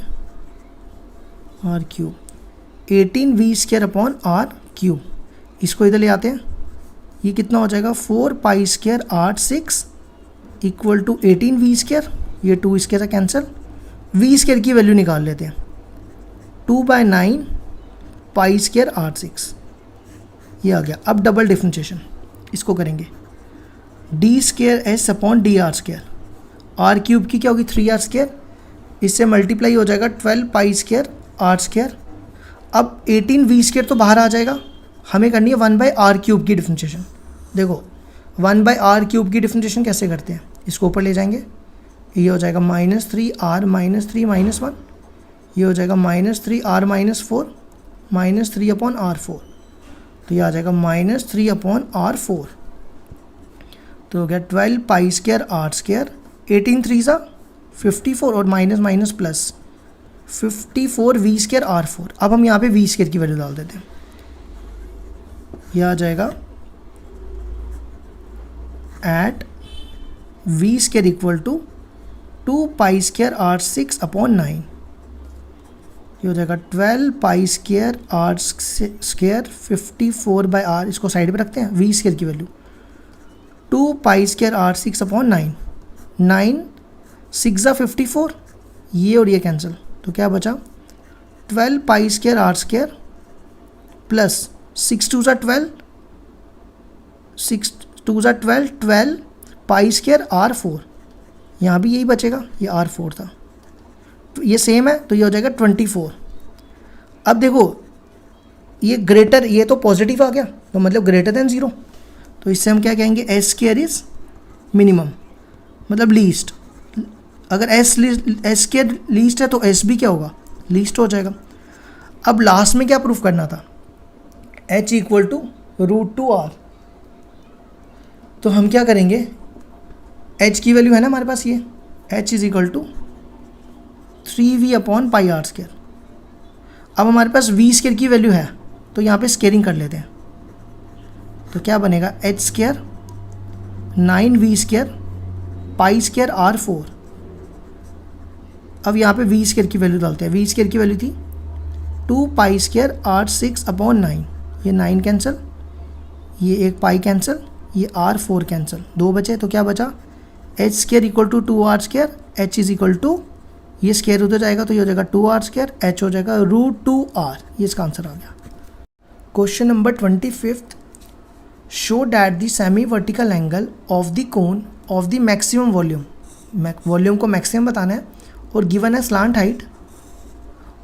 r³, 18v² अपॉन r³। इसको इधर ले आते हैं, ये कितना हो जाएगा 4π² r6 इक्वल टू 18v², ये 2 इसके साथ कैंसिल, v² की वैल्यू निकाल लेते हैं, 2/9 π² r6, ये आ गया। अब डबल डिफ्रेंशिएशन इसको करेंगे, d² s upon dr², r³ की क्या होगी 3r², इससे मल्टीप्लाई हो जाएगा 12π² r²। अब 18v² तो बाहर आ जाएगा, हमें करनी है 1/r³ की डिफ्रेंशिएशन। देखो 1/r³ की डिफ्रेंशिएशन कैसे करते हैं, इसको ऊपर ले जाएंगे, ये हो जाएगा -3r -3 -1, ये हो जाएगा -3r -4 -3/r4, तो ये आ जाएगा -3/r4, तो हो गया 12π² r², 18 3 54 और minus minus plus, 54 v square r 4। अब हम यहाँ पे वी स्केयर की वैल्यू डाल देते हैं, यह आ जाएगा at v square equal to 2 pi square r 6 upon 9। ये हो जाएगा 12 pi square r square 54 by r, इसको साइड पे रखते हैं, वी स्केयर की value 2 pi square r 6 upon 9। 9 6 ज़ा 54, ये और ये कैंसिल, तो क्या बचा 12 pi square r square plus 6 2 ज़ा 12, 6 2 ज़ा 12, 12 पाई स्केयर आर 4। यहाँ भी यही बचेगा, ये आर 4 था, ये सेम है तो ये हो जाएगा 24। अब देखो ये ग्रेटर, ये तो पॉजिटिव आ गया तो मतलब ग्रेटर देन 0, तो इससे हम क्या कहेंगे एस स्केयर इज मिनिमम, मतलब लीस्ट। अगर एस स्केयर लीस्ट है तो एस भी क्या होगा, लीस्ट हो जाएगा। अब लास्ट में क्या प्रूफ करना था, h इक्वल टू √2r। तो हम क्या करेंगे, h की वैल्यू है ना हमारे पास, ये h is equal to 3v upon pi r square. अब हमारे पास v स्केयर की वैल्यू है तो यहाँ पे स्केयरिंग कर लेते हैं, तो क्या बनेगा h square 9v square pi square r 4। अब यहाँ पे v स्केयर की वैल्यू डालते हैं, v स्केयर की वैल्यू थी 2 पाई स्केयर आर 6 अपॉन 9, ये 9 कैंसिल, ये एक पाई कैंसिल, ये आर 4 कैंसिल, 2 बचे, तो क्या बचा h square equal to 2r square, h is equal to, ये स्केयर उधर जाएगा तो ये हो जाएगा 2r स्केयर, h हो जाएगा √2r, ये इसका आंसर आ गया। Question number 25, show that the semi vertical angle of the cone of the maximum volume, volume को मैक्सिमम बताना है और गिवन है स्लांट हाइट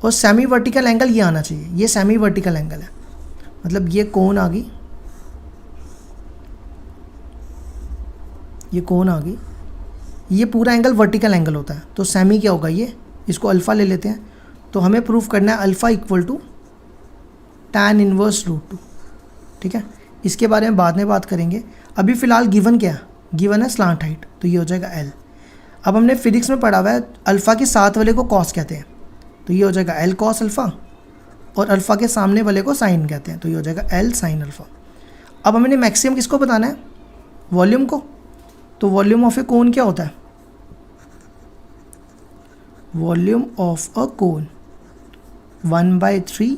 और सेमी वर्टिकल एंगल ये आना चाहिए, ये सेमी वर्टिकल एंगल है, मतलब ये कोन आ गई, ये कोन आ गई, ये पूरा एंगल वर्टिकल एंगल होता है, तो सेमी क्या होगा, ये इसको अल्फ़ा ले लेते हैं, तो हमें प्रूफ करना है alpha equal to tan inverse √2। ठीक है, इसके बारे में बाद में बात करेंगे, अभी फ़िलहाल गिवन क्या है, गिवन है स्लांट हाइट, तो ये हो जाएगा L। अब हमने फिजिक्स में पढ़ा हुआ है अल्फ़ा के साथ वाले को कॉस कहते हैं, तो ये हो जाएगा L कॉस अल्फ़ा, और अल्फ़ा के सामने वाले को साइन कहते हैं, तो ये हो जाएगा L साइन अल्फ़ा। अब हमने मैक्सिमम किसको बताना है, वॉल्यूम को, तो वॉल्यूम ऑफ ए कोन क्या होता है, volume of a cone 1/3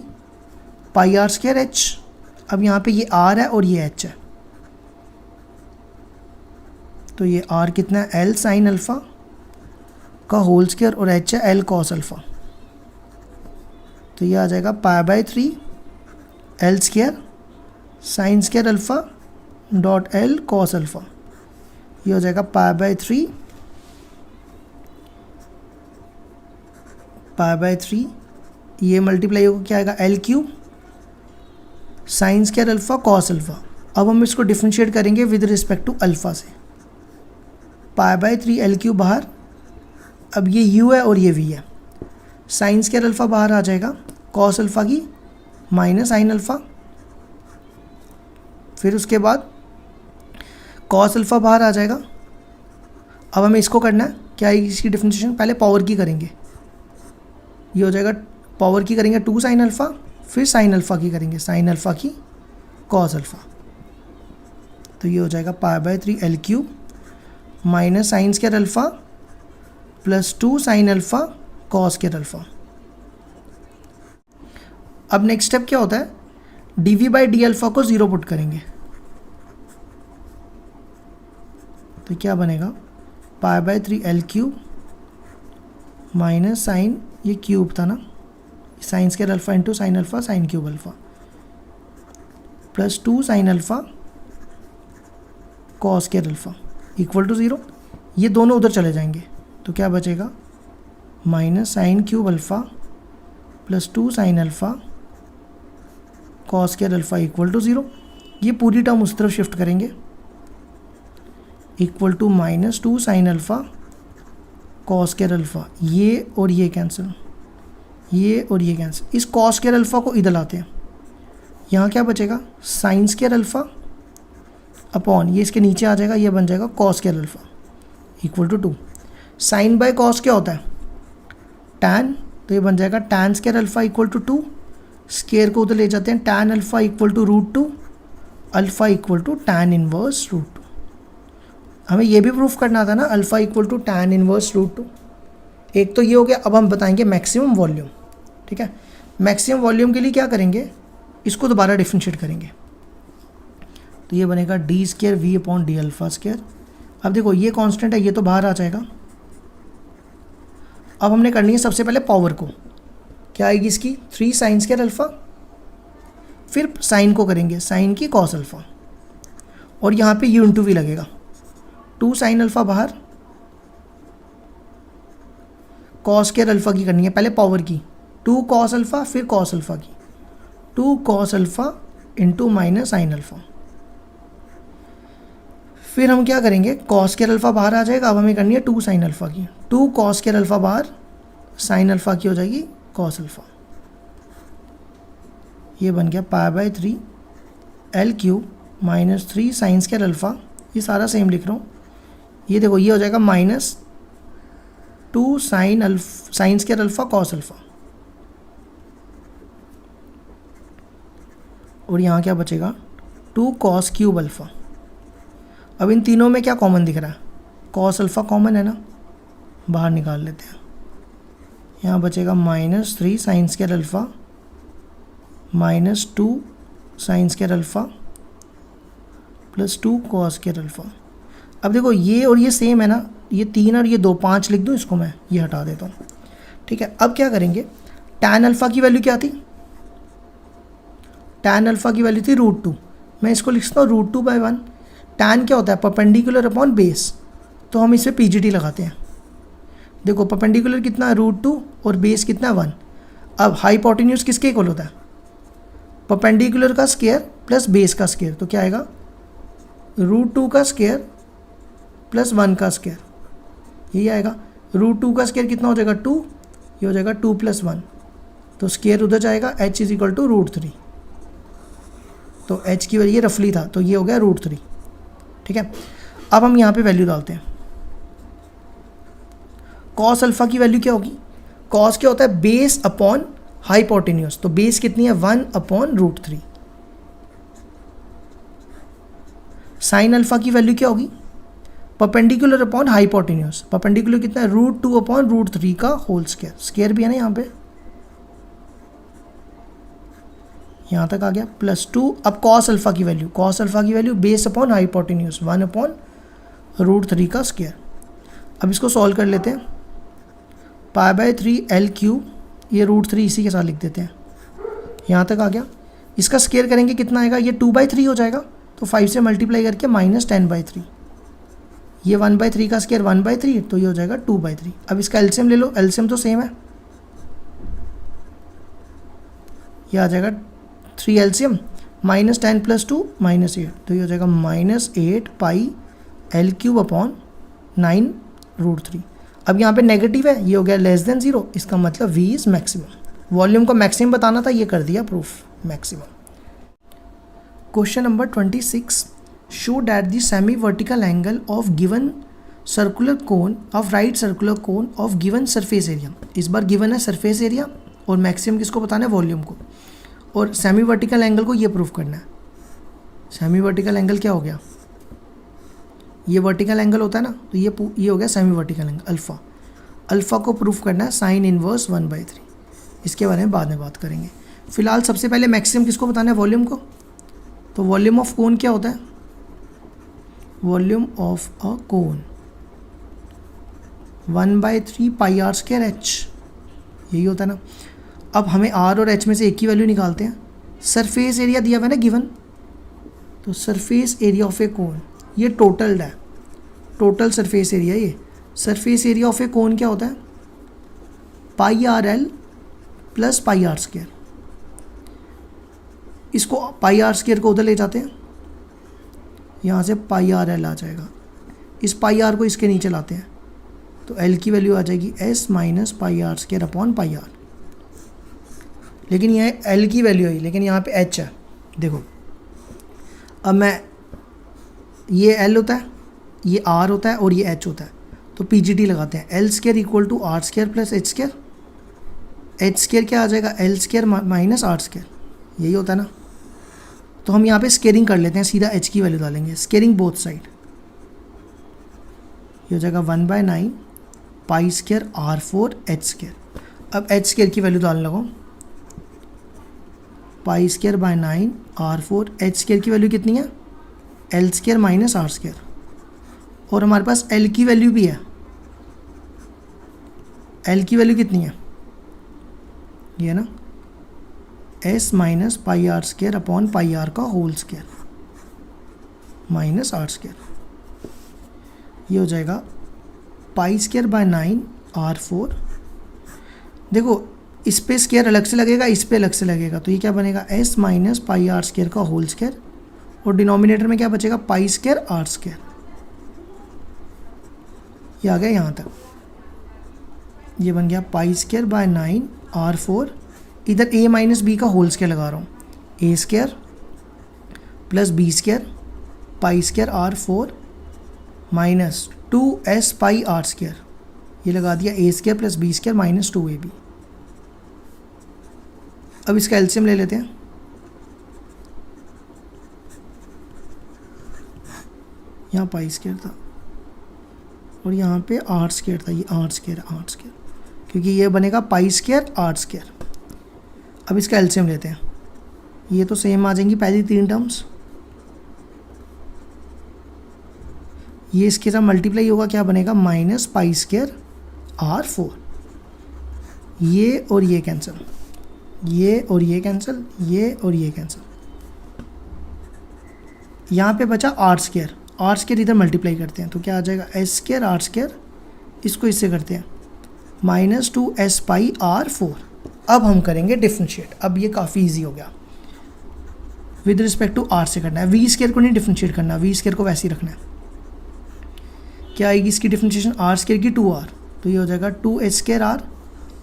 pi r square h। अब यहाँ पे ये r है और ये h है, तो ये r कितना है L साइन अल्फ़ा का होल स्केयर और h है L कॉस अल्फ़ा, तो ये आ जाएगा π/3 L square sine square alpha dot L cos alpha, ये हो जाएगा π/3 ये मल्टीप्लाई होकर क्या आएगा L³ sign square alpha cos alpha. अब हम इसको डिफ्रेंशिएट करेंगे विद रिस्पेक्ट टू अल्फ़ा से, π/3 L³ बाहर, अब ये u है और ये v है, साइन स्केयर अल्फ़ा बाहर आ जाएगा, कॉस अल्फ़ा की माइनस साइन अल्फ़ा, फिर उसके बाद कॉस अल्फ़ा बाहर आ जाएगा। अब हमें इसको करना है क्या है, इसकी डिफ्रेंशिएशन पहले पावर की करेंगे, ये हो जाएगा पावर की करेंगे 2 साइन अल्फ़ा, फिर साइन अल्फ़ा की करेंगे साइन अल्फ़ा की कॉस अल्फ़ा, तो ये हो जाएगा π/3 L³ minus sign square alpha plus 2 sine alpha cos square alpha. अब नेक्स्ट स्टेप क्या होता है, dv/d अल्फ़ा को 0 पुट करेंगे, तो क्या बनेगा π/3 L³ माइनस साइन, ये क्यूब था ना, sine square alpha into sine alpha sine cube alpha plus 2 sine alpha cos square alpha equal to 0। ये दोनों उधर चले जाएंगे तो क्या बचेगा minus sine cube alpha plus 2 sine alpha cos square alpha equal to 0। ये पूरी टर्म उस तरफ शिफ्ट करेंगे, equal to minus 2 sine alpha cos square alpha, ये और ये कैंसिल, ये और ये कैंसिल, इस कॉस स्केयर अल्फ़ा को इधर लाते हैं, यहाँ क्या बचेगा साइन स्केयर अल्फ़ा अपॉन, ये इसके नीचे आ जाएगा, ये बन जाएगा cos square alpha equal to 2। Sine by cos क्या होता है, टैन, तो ये बन जाएगा tan square alpha equal to 2, square को उधर ले जाते हैं, tan alpha equal to √2, alpha equal to tan inverse √2। हमें ये भी प्रूफ करना था ना, alpha equal to tan inverse √2। एक तो ये हो गया। अब हम बताएंगे मैक्सिमम वॉल्यूम। ठीक है, मैक्सिमम वॉल्यूम के लिए क्या करेंगे, इसको दोबारा डिफ्रेंशिएट करेंगे, तो ये बनेगा d square v upon d alpha square. अब देखो ये कांस्टेंट है, ये तो बाहर आ जाएगा। अब हमने करनी है सबसे पहले पावर को, क्या आएगी इसकी 3 साइन स्क्वायर अल्फ़ा, फिर साइन को करेंगे साइन की कॉस अल्फ़ा, और यहाँ पे u इंटू वी लगेगा, 2 साइन अल्फ़ा बाहर, कॉस स्क्वायर अल्फ़ा की करनी है पहले पावर की, 2 कॉस अल्फ़ा फिर कॉस अल्फ़ा की, 2 cos alpha into minus sine alpha. फिर हम क्या करेंगे, कॉस स्क्वायर अल्फ़ा बाहर आ जाएगा। अब हमें करनी है 2 साइन अल्फ़ा की, 2 कॉस स्क्वायर अल्फ़ा बाहर, साइन अल्फ़ा की हो जाएगी कॉस अल्फ़ा। ये बन गया π/3 L³ minus 3 sine square alpha, ये सारा सेम लिख रहा हूँ। ये देखो ये हो जाएगा minus 2 sine square alpha cos alpha, और यहाँ क्या बचेगा 2 कॉस क्यूब अल्फ़ा। अब इन तीनों में क्या कॉमन दिख रहा है, कॉस अल्फ़ा कॉमन है ना, बाहर निकाल लेते हैं। यहाँ बचेगा minus 3 sine square alpha minus 2 sine square alpha plus 2 cos square alpha. अब देखो ये और ये सेम है ना, ये 3 और ये 2, 5 लिख दूँ इसको, मैं ये हटा देता हूँ। ठीक है, अब क्या करेंगे, tan अल्फ़ा की वैल्यू क्या थी, tan अल्फ़ा की वैल्यू थी √2, मैं इसको लिख सकता हूँ √2/1। tan क्या होता है, परपेंडिकुलर अपॉन बेस, तो हम इसे PGT लगाते हैं। देखो परपेंडिकुलर कितना है √2 और बेस कितना है 1। अब हाइपोटेन्यूज किसके इक्वल होता है, परपेंडिकुलर का स्क्वायर प्लस बेस का स्क्वायर, तो क्या आएगा √2 का स्क्वायर प्लस 1 का स्क्वायर, यही आएगा। √2 का स्क्वायर कितना हो जाएगा 2, ये हो जाएगा 2 + 1, तो स्क्वायर उधर जाएगा, h इज इक्वल टू √3, तो h की वैल्यू ये रफली था, तो ये हो गया √3। ठीक है, अब हम यहाँ पे वैल्यू डालते हैं। कॉस अल्फ़ा की वैल्यू क्या होगी, कॉस क्या होता है बेस अपॉन हाइपोटेन्यूज, तो बेस कितनी है 1/√3। साइन अल्फ़ा की वैल्यू क्या होगी, परपेंडिकुलर अपॉन हाइपोटेन्यूज, परपेंडिकुलर कितना है √2/√3 का होल स्क्वायर, स्क्वायर भी है ना यहाँ पे, यहाँ तक आ गया, +2। अब कॉस अल्फ़ा की वैल्यू, कॉस अल्फ़ा की वैल्यू बेस अपॉन हाइपोटेन्यूज 1/√3 का स्क्वायर। अब इसको सॉल्व कर लेते हैं, π/3 L³, ये √3 इसी के साथ लिख देते हैं, यहाँ तक आ गया। इसका स्क्वायर करेंगे कितना आएगा, ये 2/3 हो जाएगा, तो 5 से मल्टीप्लाई करके -10/3, ये 1/3 का स्क्वायर 1/3, तो ये हो जाएगा 2/3। अब इसका एलसीएम ले लो, एलसीएम तो सेम है, ये आ जाएगा 3 एलसीएम, -10 + 2 -8, तो ये हो जाएगा -8 पाई L³ अपॉन 9√3। अब यहाँ पे नेगेटिव है, ये हो गया <0, इसका मतलब V इज़ मैक्सिमम। वॉल्यूम को मैक्सिमम बताना था, ये कर दिया proof maximum. Question number 26, show that the semi vertical angle of given circular cone of right circular cone of given surface area. इस बार गिवन है सरफेस एरिया, और मैक्सिमम किसको बताना है, वॉल्यूम को, और सेमी वर्टिकल एंगल को ये प्रूफ करना है। सेमी वर्टिकल एंगल क्या हो गया, ये वर्टिकल एंगल होता है ना, तो ये हो गया semi vertical angle alpha. Alpha को प्रूफ करना है साइन इनवर्स 1/3, इसके बारे में बाद में बात करेंगे। फिलहाल सबसे पहले मैक्सिमम किसको बताना है, वॉल्यूम को। तो वॉल्यूम ऑफ कोन क्या होता है, volume of a cone 1/3 πr²h, यही होता है ना। अब हमें r और h में से एक की वैल्यू निकालते हैं। सरफेस एरिया दिया हुआ है ना गिवन, तो सरफेस एरिया ऑफ ए कोन, ये टोटल है, टोटल सरफेस एरिया। ये सरफेस एरिया ऑफ ए कोन क्या होता है, πrl + πr²। इसको πr² को उधर ले जाते हैं, यहाँ से πrl आ जाएगा, इस πr को इसके नीचे लाते हैं, तो l की वैल्यू आ जाएगी s - πr² अपॉन πr। लेकिन यह l की वैल्यू है, लेकिन यहाँ पे h है। देखो अब मैं, ये l होता है, ये r होता है और ये h होता है, तो PGT लगाते हैं। L² = r² + h², H square क्या आ जाएगा, l square minus r square, यही होता है ना। तो हम यहाँ पे स्केयरिंग कर लेते हैं, सीधा एच की वैल्यू डालेंगे, स्केयरिंग बोथ साइड, ये हो जाएगा 1/9 pi square R4 h square. अब एच स्केयर की वैल्यू डालने लगो, pi square by 9 R4, h square की वैल्यू कितनी है, l square minus r square, और हमारे पास एल की वैल्यू भी है, एल की वैल्यू कितनी है, ये ना s minus pi r square upon pi r का whole square minus r square, ये हो जाएगा पाई स्केयर बाय 9 R4। देखो इस पे स्केयर अलग से लगेगा, इस पे अलग से लगेगा, तो ये क्या बनेगा, s minus pi r square का होल स्केयर, और डिनोमिनेटर में क्या बचेगा, पाई स्केयर आर स्केयर। ये आ गया यहाँ तक, ये बन गया पाई स्केयर बाय 9 R4, इधर a माइनस बी का होल स्केयर लगा रहा हूँ, a square plus b square pi square R4 minus 2s pi r square, ये लगा दिया a square plus b square minus 2ab। अब इसका एलसीएम ले लेते हैं, यहाँ पाई स्केयर था और यहाँ पे आर स्केयर था, ये आर स्केयर क्योंकि ये बनेगा पाई स्केयर आर स्केयर। अब इसका एलसीएम लेते हैं, ये तो सेम आ जाएंगी पहली 3 टर्म्स, ये इसके साथ मल्टीप्लाई होगा, क्या बनेगा, माइनस पाई स्केयर R4, ये और ये कैंसिल, ये और ये कैंसिल, ये और ये कैंसिल, यहाँ पे बचा आर स्केयर इधर मल्टीप्लाई करते हैं तो क्या आ जाएगा, एस स्केयर आर स्केयर, इसको इससे करते हैं माइनस 2s पाई R4। अब हम करेंगे डिफ्रेंशिएट, अब ये काफ़ी इजी हो गया, विद रिस्पेक्ट टू आर से करना है, वी स्केयर को नहीं डिफ्रेंशिएट करना, वी स्केयर को वैसे ही रखना है। क्या आएगी इसकी डिफ्रेंशिएशन, आर स्केयर की 2r, तो ये हो जाएगा 2s स्केयर आर,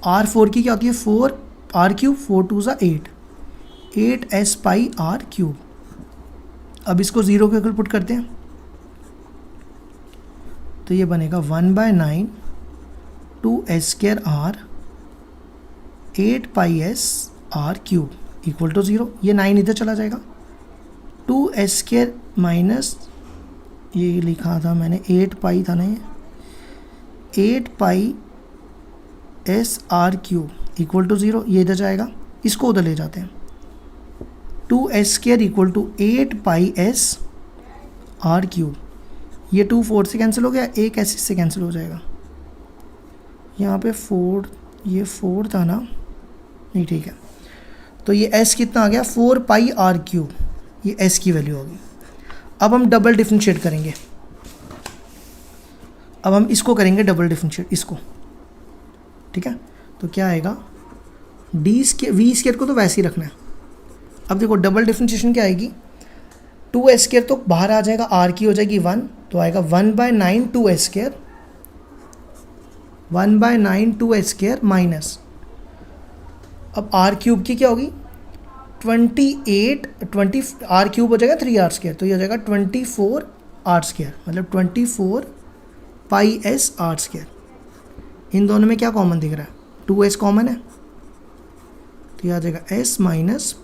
R4 की क्या होती है 4r क्यूब, 4 2 8, 8s पाई आर क्यूब। अब इसको 0 के इक्वल पुट करते हैं तो ये बनेगा 1/9 2s square r 8 pi s r cube equal to 0, ये 9 इधर चला जाएगा, 2s स्केयर माइनस ये लिखा था मैंने 8 पाई था ना, ये 8 pi s r cube equal to 0, ये इधर जाएगा, इसको उधर ले जाते हैं, 2s square equal to 8 pi s r cube, ये 2 4 से कैंसिल हो गया, एक s से कैंसिल हो जाएगा, यहाँ पे 4, ये 4 था ना, नहीं ठीक है, तो ये s कितना आ गया 4 पाई आर क्यूब, ये s की वैल्यू होगी। अब हम डबल डिफ्रेंशिएट करेंगे, अब हम इसको करेंगे डबल डिफ्रेंशिएट, इसको, ठीक है, तो क्या आएगा, डी स्केयर वी स्केयर को तो वैसे ही रखना है। अब देखो डबल डिफ्रेंशिएशन क्या आएगी, 2s स्केयर तो बाहर आ जाएगा, r की हो जाएगी 1, तो आएगा 1/9 2s square, 1/9 2s square minus, अब r क्यूब की क्या होगी 20 r क्यूब हो जाएगा 3r स्केयर, तो ये हो जाएगा 24 r स्केयर, मतलब 24 पाई s r स्केयर। इन दोनों में क्या कॉमन दिख रहा है, 2s कॉमन है, तो ये आ जाएगा s माइनस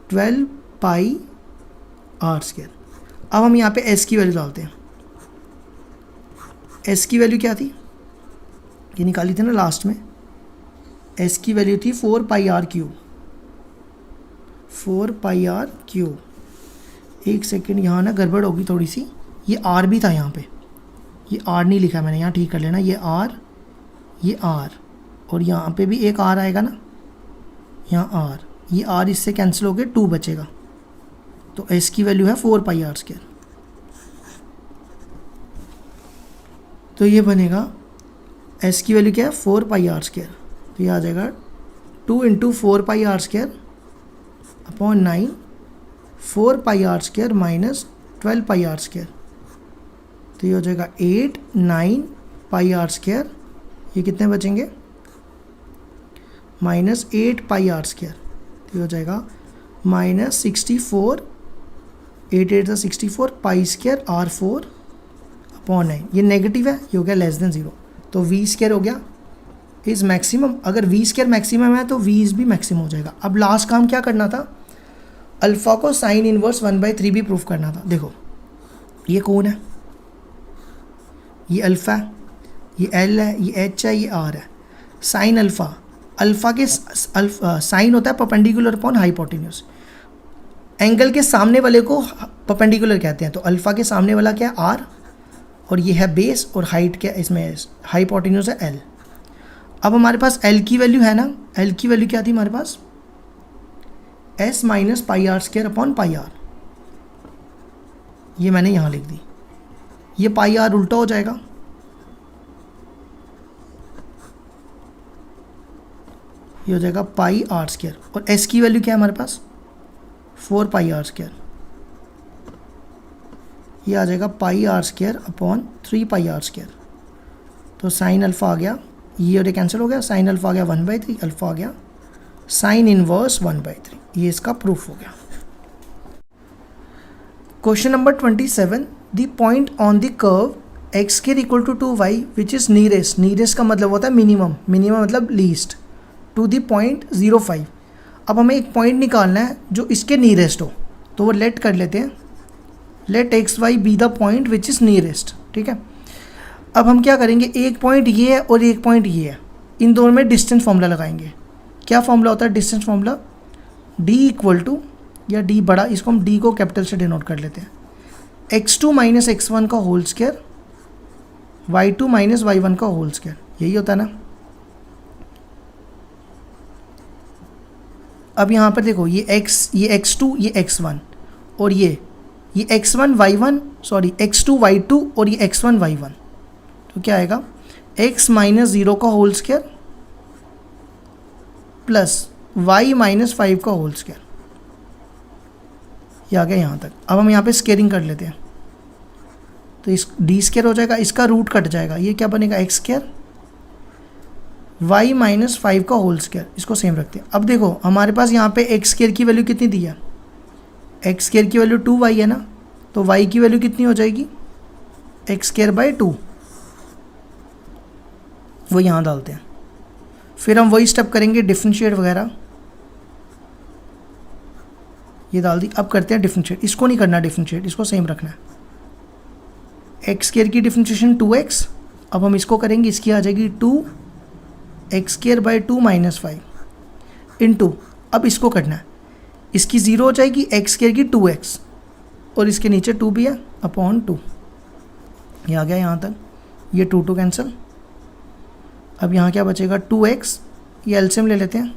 12 पाई r स्केयर। अब हम यहाँ पे s की वैल्यू डालते हैं, s की वैल्यू क्या थी, ये निकाली थी ना लास्ट में, s की वैल्यू थी 4 पाई r क्यूब, 4 पाई r क्यूब। एक सेकेंड, यहाँ ना गड़बड़ होगी थोड़ी सी, ये r भी था यहाँ पे, ये r नहीं लिखा मैंने, यहाँ ठीक कर लेना, ये r, ये r, और यहाँ पे भी एक r आएगा ना, यहाँ r, ये r इससे कैंसिल हो गए, 2 बचेगा, तो s की वैल्यू है 4 पाई r स्केयर, तो ये बनेगा s की वैल्यू क्या है 4 पाई r स्केयर, तो ये आ जाएगा 2 × 4 पाई r स्केयर अपॉन 9, 4 पाई r स्केयर माइनस 12 पाई r स्केयर, तो ये हो जाएगा 8 9 पाई r स्केयर, ये कितने बचेंगे माइनस 8 पाई r स्केयर, तो ये हो जाएगा माइनस 64, 8 8 64 पाई स्केयर R4 अपॉन 9, ये नेगेटिव है, ये हो गया लेस देन 0, तो v स्केयर हो गया इज़ मैक्सिमम। अगर वी स्क्वायर मैक्सिमम है तो वी इज़ भी मैक्सिमम हो जाएगा। अब लास्ट काम क्या करना था, अल्फ़ा को साइन इनवर्स 1/3 भी प्रूफ करना था। देखो ये कौन है, ये अल्फ़ा है, ये एल है, ये एच है, ये आर है। साइन अल्फ़ा, अल्फ़ा के साइन होता है परपेंडिकुलर अपॉन हाइपोटेन्यूज। एंगल के सामने वाले को परपेंडिकुलर कहते हैं। तो अल्फ़ा के सामने वाला क्या है, आर, और ये है बेस, और हाइट क्या इसमें हाइपोटेन्यूज है एल। अब हमारे पास एल की वैल्यू है ना, एल की वैल्यू क्या थी हमारे पास, s minus pi are square upon pi r. ये मैंने यहाँ लिख दी, ये पाई आर उल्टा हो जाएगा, ये हो जाएगा पाई आर स्क्वायर। और एस की वैल्यू क्या है हमारे पास, 4 पाई आर स्क्वायर। ये आ जाएगा pi are square upon 3 pi are square. तो साइन अल्फ़ा आ गया, ये और ये कैंसिल हो गया, साइन अल्फ़ा आ गया 1/3, अल्फ़ा आ गया साइन इनवर्स 1/3। ये इसका प्रूफ हो गया। Question number 27, the point on the curve x square equal to 2y which is nearest, nearest का मतलब होता है मिनिमम, मिनिमम मतलब लीस्ट, टू द पॉइंट 0,5। अब हमें एक पॉइंट निकालना है जो इसके नीरेस्ट हो, तो वो लेट कर लेते हैं, let x y be the point which is nearest. ठीक है, अब हम क्या करेंगे, एक पॉइंट ये है और एक पॉइंट ये है, इन दोनों में डिस्टेंस फॉर्मूला लगाएंगे। क्या फॉर्मूला होता है distance formula, d equal to, या d बड़ा, इसको हम d को कैपिटल से डिनोट कर लेते हैं, x2 माइनस x1 का whole square, y2 minus y1 का होल स्क्वायर। यही होता है ना। अब यहाँ पर देखो ये x2 ये x1, और ये x1 y1 sorry x2 y2 और ये x1 y1। तो क्या आएगा, x माइनस 0 का whole square plus y minus 5 का होल स्क्वायर। ये आ गया यहाँ तक। अब हम यहाँ पे स्क्वेयरिंग कर लेते हैं, तो इस डी स्क्वायर हो जाएगा, इसका रूट कट जाएगा, ये क्या बनेगा एक्स स्क्वायर, y माइनस 5 का होल स्क्वायर, इसको सेम रखते हैं। अब देखो हमारे पास यहाँ पे एक्स स्क्वायर की वैल्यू कितनी दी है, एक्स स्क्वायर की वैल्यू 2y है ना, तो y की वैल्यू कितनी हो जाएगी, एक्स स्क्वायर बाई 2, वो यहाँ डालते हैं। फिर हम वही स्टेप करेंगे डिफरेंशिएट वगैरह, ये डाल दी। अब करते हैं डिफरेंशिएट, इसको नहीं करना डिफरेंशिएट, इसको सेम रखना है। एक्स स्क्वायर की डिफरेंशिएशन 2x, अब हम इसको करेंगे, इसकी आ जाएगी 2 x square by 2 minus 5 into, अब इसको करना है, इसकी 0 हो जाएगी, एक्स स्क्वायर की 2x, और इसके नीचे 2 भी है अपॉन 2। ये आ गया यहाँ तक, ये 2 कैंसिल। अब यहाँ क्या बचेगा 2x, ये एलसीएम ले लेते हैं,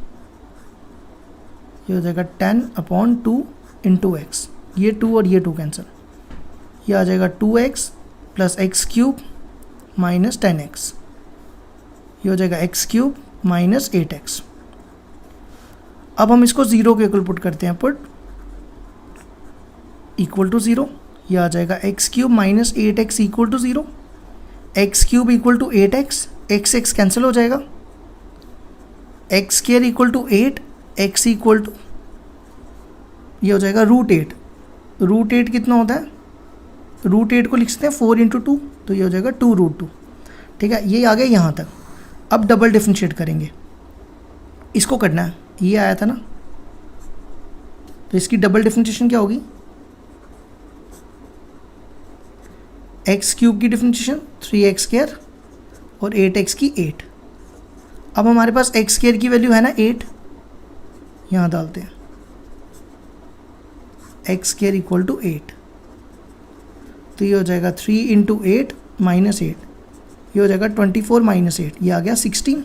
ये हो जाएगा 10 अपॉन 2 इंटू एक्स, ये 2 और ये 2 कैंसिल, ये आ जाएगा 2x plus x cube minus 10x, ये हो जाएगा एक्स क्यूब माइनस 8x। अब हम इसको 0 के इक्वल पुट करते हैं, पुट इक्वल टू 0, ये आ जाएगा x cube minus 8x equal to 0, x cube equal to 8x, x cancel हो जाएगा, x square equal to 8, x equal to, ये हो जाएगा √8, √8 कितना होता है, √8 को लिख सकते हैं 4 इंटू 2, तो ये हो जाएगा 2√2। ठीक है, ये आ गया यहाँ तक। अब डबल डिफरेंशिएट करेंगे, इसको करना है, ये आया था ना, तो इसकी डबल डिफरेंशिएशन क्या होगी, एक्स क्यूब की डिफरेंशिएशन 3x स्क्वायर और 8x की 8। अब हमारे पास एक्स स्क्वायर की वैल्यू है ना 8, यहाँ डालते हैं, एक्स स्क्वायर इक्वल टू 8, तो ये हो जाएगा 3 इंटू 8 माइनस 8, ये हो जाएगा 24 माइनस 8, ये आ गया 16।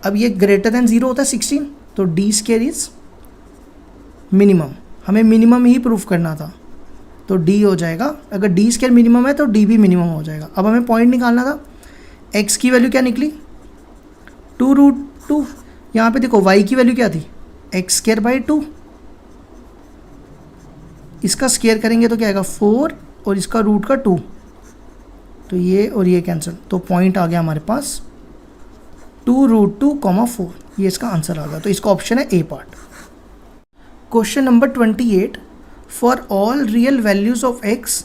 अब ये ग्रेटर देन 0 होता है 16, तो डी स्क्वायर इज मिनिमम, हमें मिनिमम ही प्रूफ करना था, तो डी हो जाएगा, अगर डी स्क्वायर मिनिमम है तो डी भी मिनिमम हो जाएगा। अब हमें पॉइंट निकालना था, एक्स की वैल्यू क्या निकली 2√2, यहाँ पे देखो y की वैल्यू क्या थी, एक्स स्क्वायर बाई 2, इसका स्क्वायर करेंगे तो क्या आएगा 4 और इसका रूट का 2, तो ये और ये कैंसिल, तो पॉइंट आ गया हमारे पास 2√2, 4, ये इसका आंसर आ गया। तो इसका ऑप्शन है A part. Question number 28, for all real values of x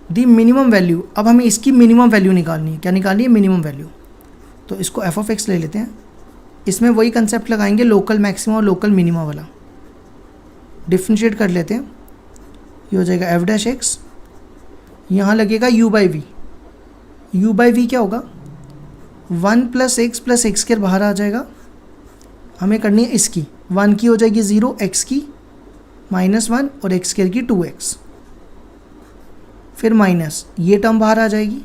the minimum value. अब हमें इसकी मिनिमम वैल्यू निकालनी है, क्या निकालनी है, मिनिमम वैल्यू। तो इसको f(x) ले लेते हैं, इसमें वही कंसेप्ट लगाएंगे लोकल मैक्सिमा और लोकल मिनिमा वाला। डिफ्रेंशिएट कर लेते हैं, ये हो जाएगा एफ डैश एक्स, यहाँ लगेगा u by v. U by v क्या होगा, 1 + x स्क्वायर बाहर आ जाएगा, हमें करनी है इसकी, 1 की हो जाएगी 0, x की -1 और x स्क्वायर की 2x, फिर माइनस ये टर्म बाहर आ जाएगी।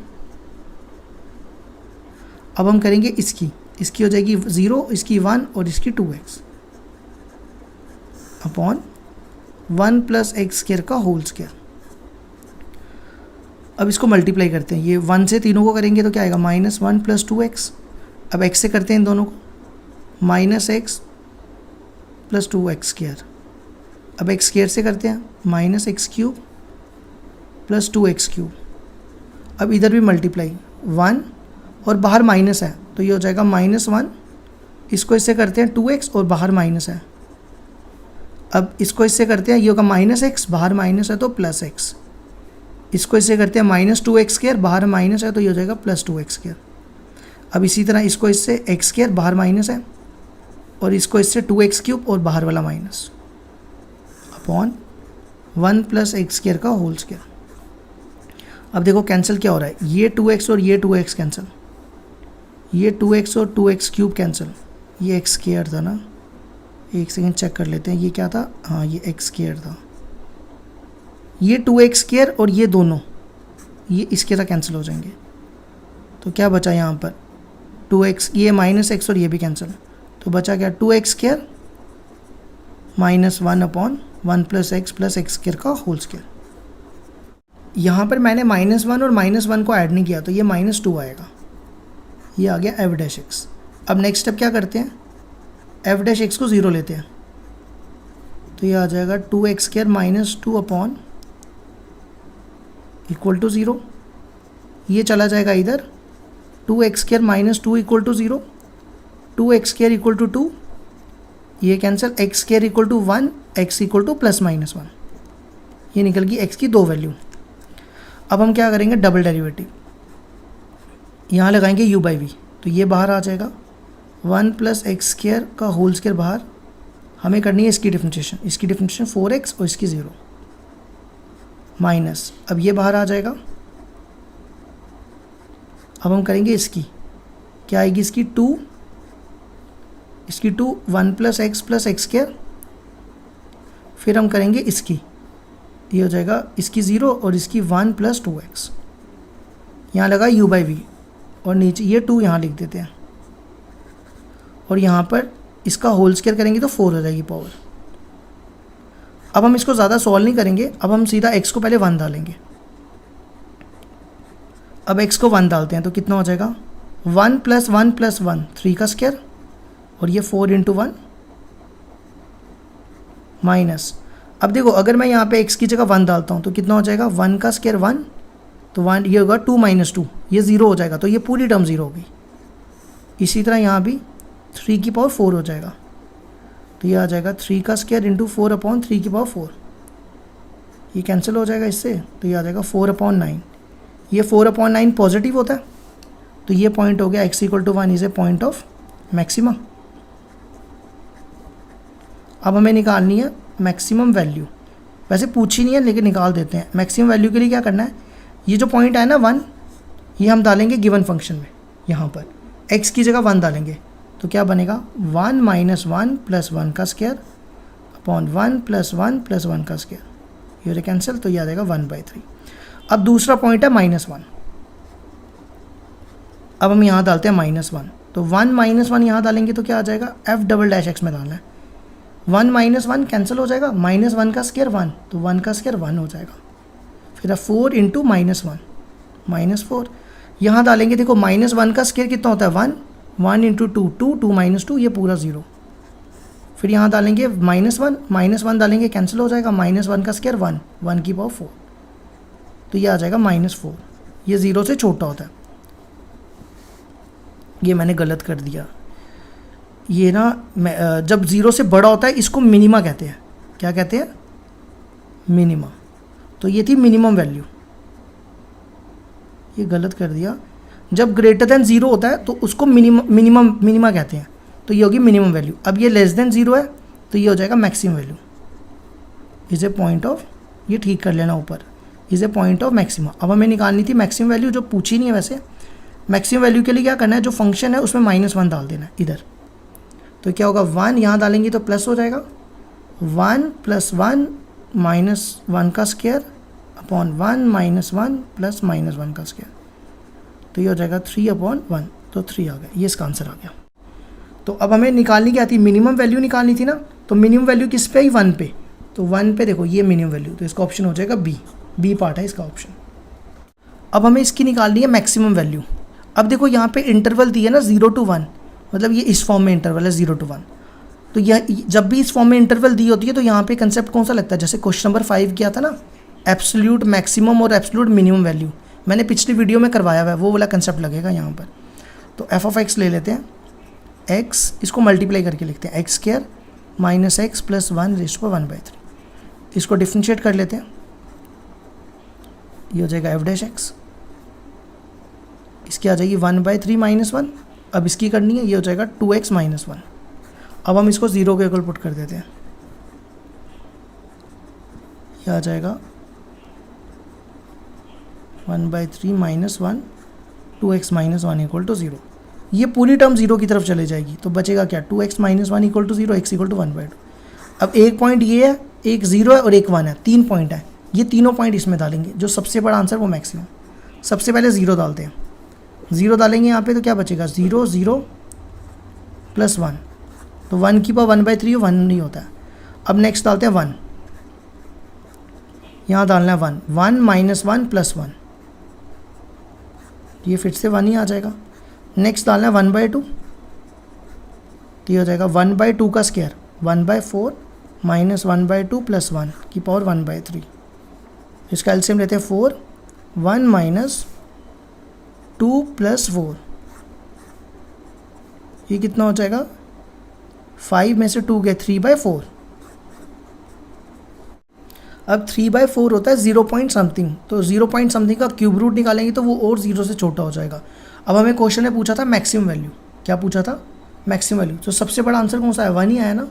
अब हम करेंगे इसकी हो जाएगी 0, इसकी 1 और इसकी 2x अपॉन 1 + x स्क्वायर का होल स्क्वायर। अब इसको मल्टीप्लाई करते हैं, ये 1 से तीनों को करेंगे तो क्या आएगा, -1 + 2x। अब x से करते हैं इन दोनों को, -x + 2x स्क्वायर। अब x स्क्वायर से करते हैं, -x³ + 2x³। अब इधर भी मल्टीप्लाई, 1 और बाहर माइनस है तो ये हो जाएगा -1, इसको इससे करते हैं 2x और बाहर माइनस है। अब इसको इससे करते हैं, ये होगा -x, बाहर माइनस है तो +x। इसको इससे करते हैं -2x², बाहर माइनस है तो ये हो जाएगा +2x²। अब इसी तरह इसको इससे x², बाहर माइनस है, और इसको इससे 2x³ और बाहर वाला माइनस अपॉन 1 + x² का होल स्क्वायर। अब देखो कैंसिल क्या हो रहा है, ये 2x और ये 2x कैंसिल, ये 2x और 2x³ कैंसिल, ये x² था ना, एक सेकेंड चेक कर लेते हैं ये क्या था, हाँ ये x² था। ये 2x² और ये दोनों ये इसके साथ कैंसिल हो जाएंगे, तो क्या बचा यहाँ पर 2x, ये -x और ये भी कैंसिल, तो बचा क्या 2x² -1 अपॉन 1 + x + x² का होल स्क्वायर। यहाँ पर मैंने -1 और -1 को ऐड नहीं किया तो ये -2 आएगा, ये आ गया एफ डैश एक्स। अब नेक्स्ट स्टेप क्या करते हैं, एफ डैश एक्स को 0 लेते हैं तो ये आ जाएगा 2x² -2 अपॉन = 0। ये चला जाएगा इधर, 2x² -2 = 0, 2x² = 2, ये कैंसिल, x² = 1, x = +-1, ये निकल गई x की 2 वैल्यू। अब हम क्या करेंगे, डबल डेरिवेटिव, यहाँ लगाएंगे u बाई वी, तो ये बाहर आ जाएगा 1 + x² का होल स्क्वायर बाहर, हमें करनी है इसकी डिफरेंशिएशन, इसकी डिफरेंशिएशन 4x और इसकी 0 माइनस, अब ये बाहर आ जाएगा। अब हम करेंगे इसकी, क्या आएगी इसकी 2, 1 + x + x², फिर हम करेंगे इसकी, ये हो जाएगा इसकी 0 और इसकी 1 + 2x, यहाँ लगा u बाई वी, और नीचे ये 2 यहाँ लिख देते हैं, और यहाँ पर इसका होल स्क्वायर करेंगे तो 4 हो जाएगी पावर। अब हम इसको ज़्यादा सॉल्व नहीं करेंगे, अब हम सीधा x को पहले 1 डालेंगे। अब x को 1 डालते हैं तो कितना हो जाएगा, 1 + 1 + 1 3 का स्क्वायर, और ये 4 × 1 माइनस। अब देखो अगर मैं यहाँ पे x की जगह 1 डालता हूँ तो कितना हो जाएगा, 1 का स्क्वायर 1, तो 1 ये होगा 2 - 2, ये 0 हो जाएगा, तो ये पूरी टर्म 0 होगी। इसी तरह यहाँ भी 3 की पावर 4 हो जाएगा, तो ये आ जाएगा 3 का स्क्वायर × 4 अपॉन 3 की पावर 4, ये कैंसिल हो जाएगा इससे, तो ये आ जाएगा 4/9। ये 4/9 पॉजिटिव होता है, तो ये पॉइंट हो गया x = 1 is a point of maximum. अब हमें निकालनी है मैक्सिमम वैल्यू, वैसे पूछी नहीं है लेकिन निकाल देते हैं। मैक्सिमम वैल्यू के लिए क्या करना है, ये जो पॉइंट है ना 1, ये हम डालेंगे गिवन फंक्शन में, यहाँ पर x की जगह 1 डालेंगे तो क्या बनेगा, 1 - 1 + 1 का स्क्वायर अपॉन 1 + 1 + 1 का स्क्वायर, ये कैंसिल, तो ये आ जाएगा 1/3। अब दूसरा पॉइंट है -1, अब हम यहाँ डालते हैं -1, तो 1 - 1 यहाँ डालेंगे तो क्या आ जाएगा, f डबल डैश x में डालना है, 1 - 1 कैंसिल हो जाएगा, -1 का स्क्वायर 1, तो 1 का स्क्वायर 1 हो जाएगा, फिर 4 × -1 -4 यहाँ डालेंगे। देखो -1 का स्क्वायर कितना होता है, 1, 1 × 2 2, 2 - 2, ये पूरा 0, फिर यहाँ डालेंगे -1 डालेंगे, कैंसिल हो जाएगा, -1 का स्क्वायर 1, 1 की पावर 4, तो ये आ जाएगा -4, ये 0 से छोटा होता है। ये मैंने गलत कर दिया, ये ना जब 0 से बड़ा होता है इसको मिनिमा कहते हैं, क्या कहते हैं, मिनिमा। तो ये थी मिनिमम वैल्यू, ये गलत कर दिया। जब ग्रेटर देन 0 होता है तो उसको मिनिमा कहते हैं, तो ये होगी मिनिमम वैल्यू। अब ये लेस देन 0 है तो ये हो जाएगा maximum value. Is a point of, ये ठीक कर लेना ऊपर, is a point of maxima. अब हमें निकालनी थी मैक्सिमम वैल्यू, जो पूछी नहीं है वैसे। मैक्सिमम वैल्यू के लिए क्या करना है, जो फंक्शन है उसमें -1 डाल देना है इधर। तो क्या होगा, 1 यहाँ डालेंगे तो प्लस हो जाएगा, 1 + 1 -1 का स्क्वायर अपॉन 1 - 1 प्लस -1 का स्क्वायर, तो ये हो जाएगा 3/1। तो 3 आ गया, ये इसका आंसर आ गया। तो अब हमें निकालनी क्या थी, मिनिमम वैल्यू निकालनी थी ना। तो मिनिमम वैल्यू किस पे आई, 1 पे। तो 1 पे देखो ये मिनिमम वैल्यू, तो इसका ऑप्शन हो जाएगा बी पार्ट है इसका ऑप्शन। अब हमें इसकी निकालनी है मैक्सिमम वैल्यू। अब देखो यहाँ पे इंटरवल दी है ना 0 to 1, मतलब ये इस फॉर्म में इंटरवल है 0 to 1। तो यह जब भी इस फॉर्म में इंटरवल दी होती है तो यहाँ पे कंसेप्ट कौन सा लगता है, जैसे क्वेश्चन नंबर 5 किया था ना, एब्सोल्यूट मैक्सिमम और एब्सोल्यूट मिनिमम वैल्यू, मैंने पिछली वीडियो में करवाया हुआ है, वो वाला कंसेप्ट लगेगा यहाँ पर। तो f(x) ले लेते हैं, x इसको मल्टीप्लाई करके लिखते हैं, x² - x + 1/1/3। इसको डिफ्रेंशिएट कर लेते हैं, ये हो जाएगा f'(x), इसकी आ जाएगी 1/3 - 1। अब इसकी करनी है, ये हो जाएगा 2x - 1। अब हम इसको 0 के इक्वल पुट कर देते हैं, ये आ जाएगा 1/3 - 1 2x - 1 = 0। ये पूरी टर्म 0 की तरफ चले जाएगी, तो बचेगा क्या, 2x - 1 = 0, x = 1/2। अब एक पॉइंट ये है, एक 0 है और एक 1 है, 3 पॉइंट है। ये तीनों पॉइंट इसमें डालेंगे, जो सबसे बड़ा आंसर वो मैक्सिमम। सबसे पहले 0 डालते हैं, 0 डालेंगे यहाँ पे तो क्या बचेगा, 0 0 + 1, तो 1 की पावर 1/3 1 नहीं होता है। अब नेक्स्ट डालते हैं 1, यहाँ डालना है 1 1 - 1 + 1, ये फिर से 1 ही आ जाएगा। नेक्स्ट डालना है 1/2, तो ये हो जाएगा 1/2 का स्क्वायर 1/4 - 1/2 + 1 की पावर 1/3। इसका एलसीएम लेते हैं 4, 1 - 2 + 4, ये कितना हो जाएगा, 5 में से 2 गए 3/4। अब 3/4 होता है 0 पॉइंट समथिंग, तो 0 पॉइंट समथिंग का क्यूब रूट निकालेंगे तो वो और 0 से छोटा हो जाएगा। अब हमें क्वेश्चन ने पूछा था मैक्सिमम वैल्यू, क्या पूछा था, मैक्सिमम वैल्यू। तो सबसे बड़ा आंसर कौन सा है, 1 ही आया ना,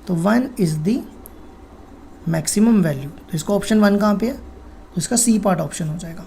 तो 1 इज़ दी मैक्सिमम वैल्यू। तो इसका ऑप्शन 1 कहाँ पे है, तो इसका सी पार्ट ऑप्शन हो जाएगा।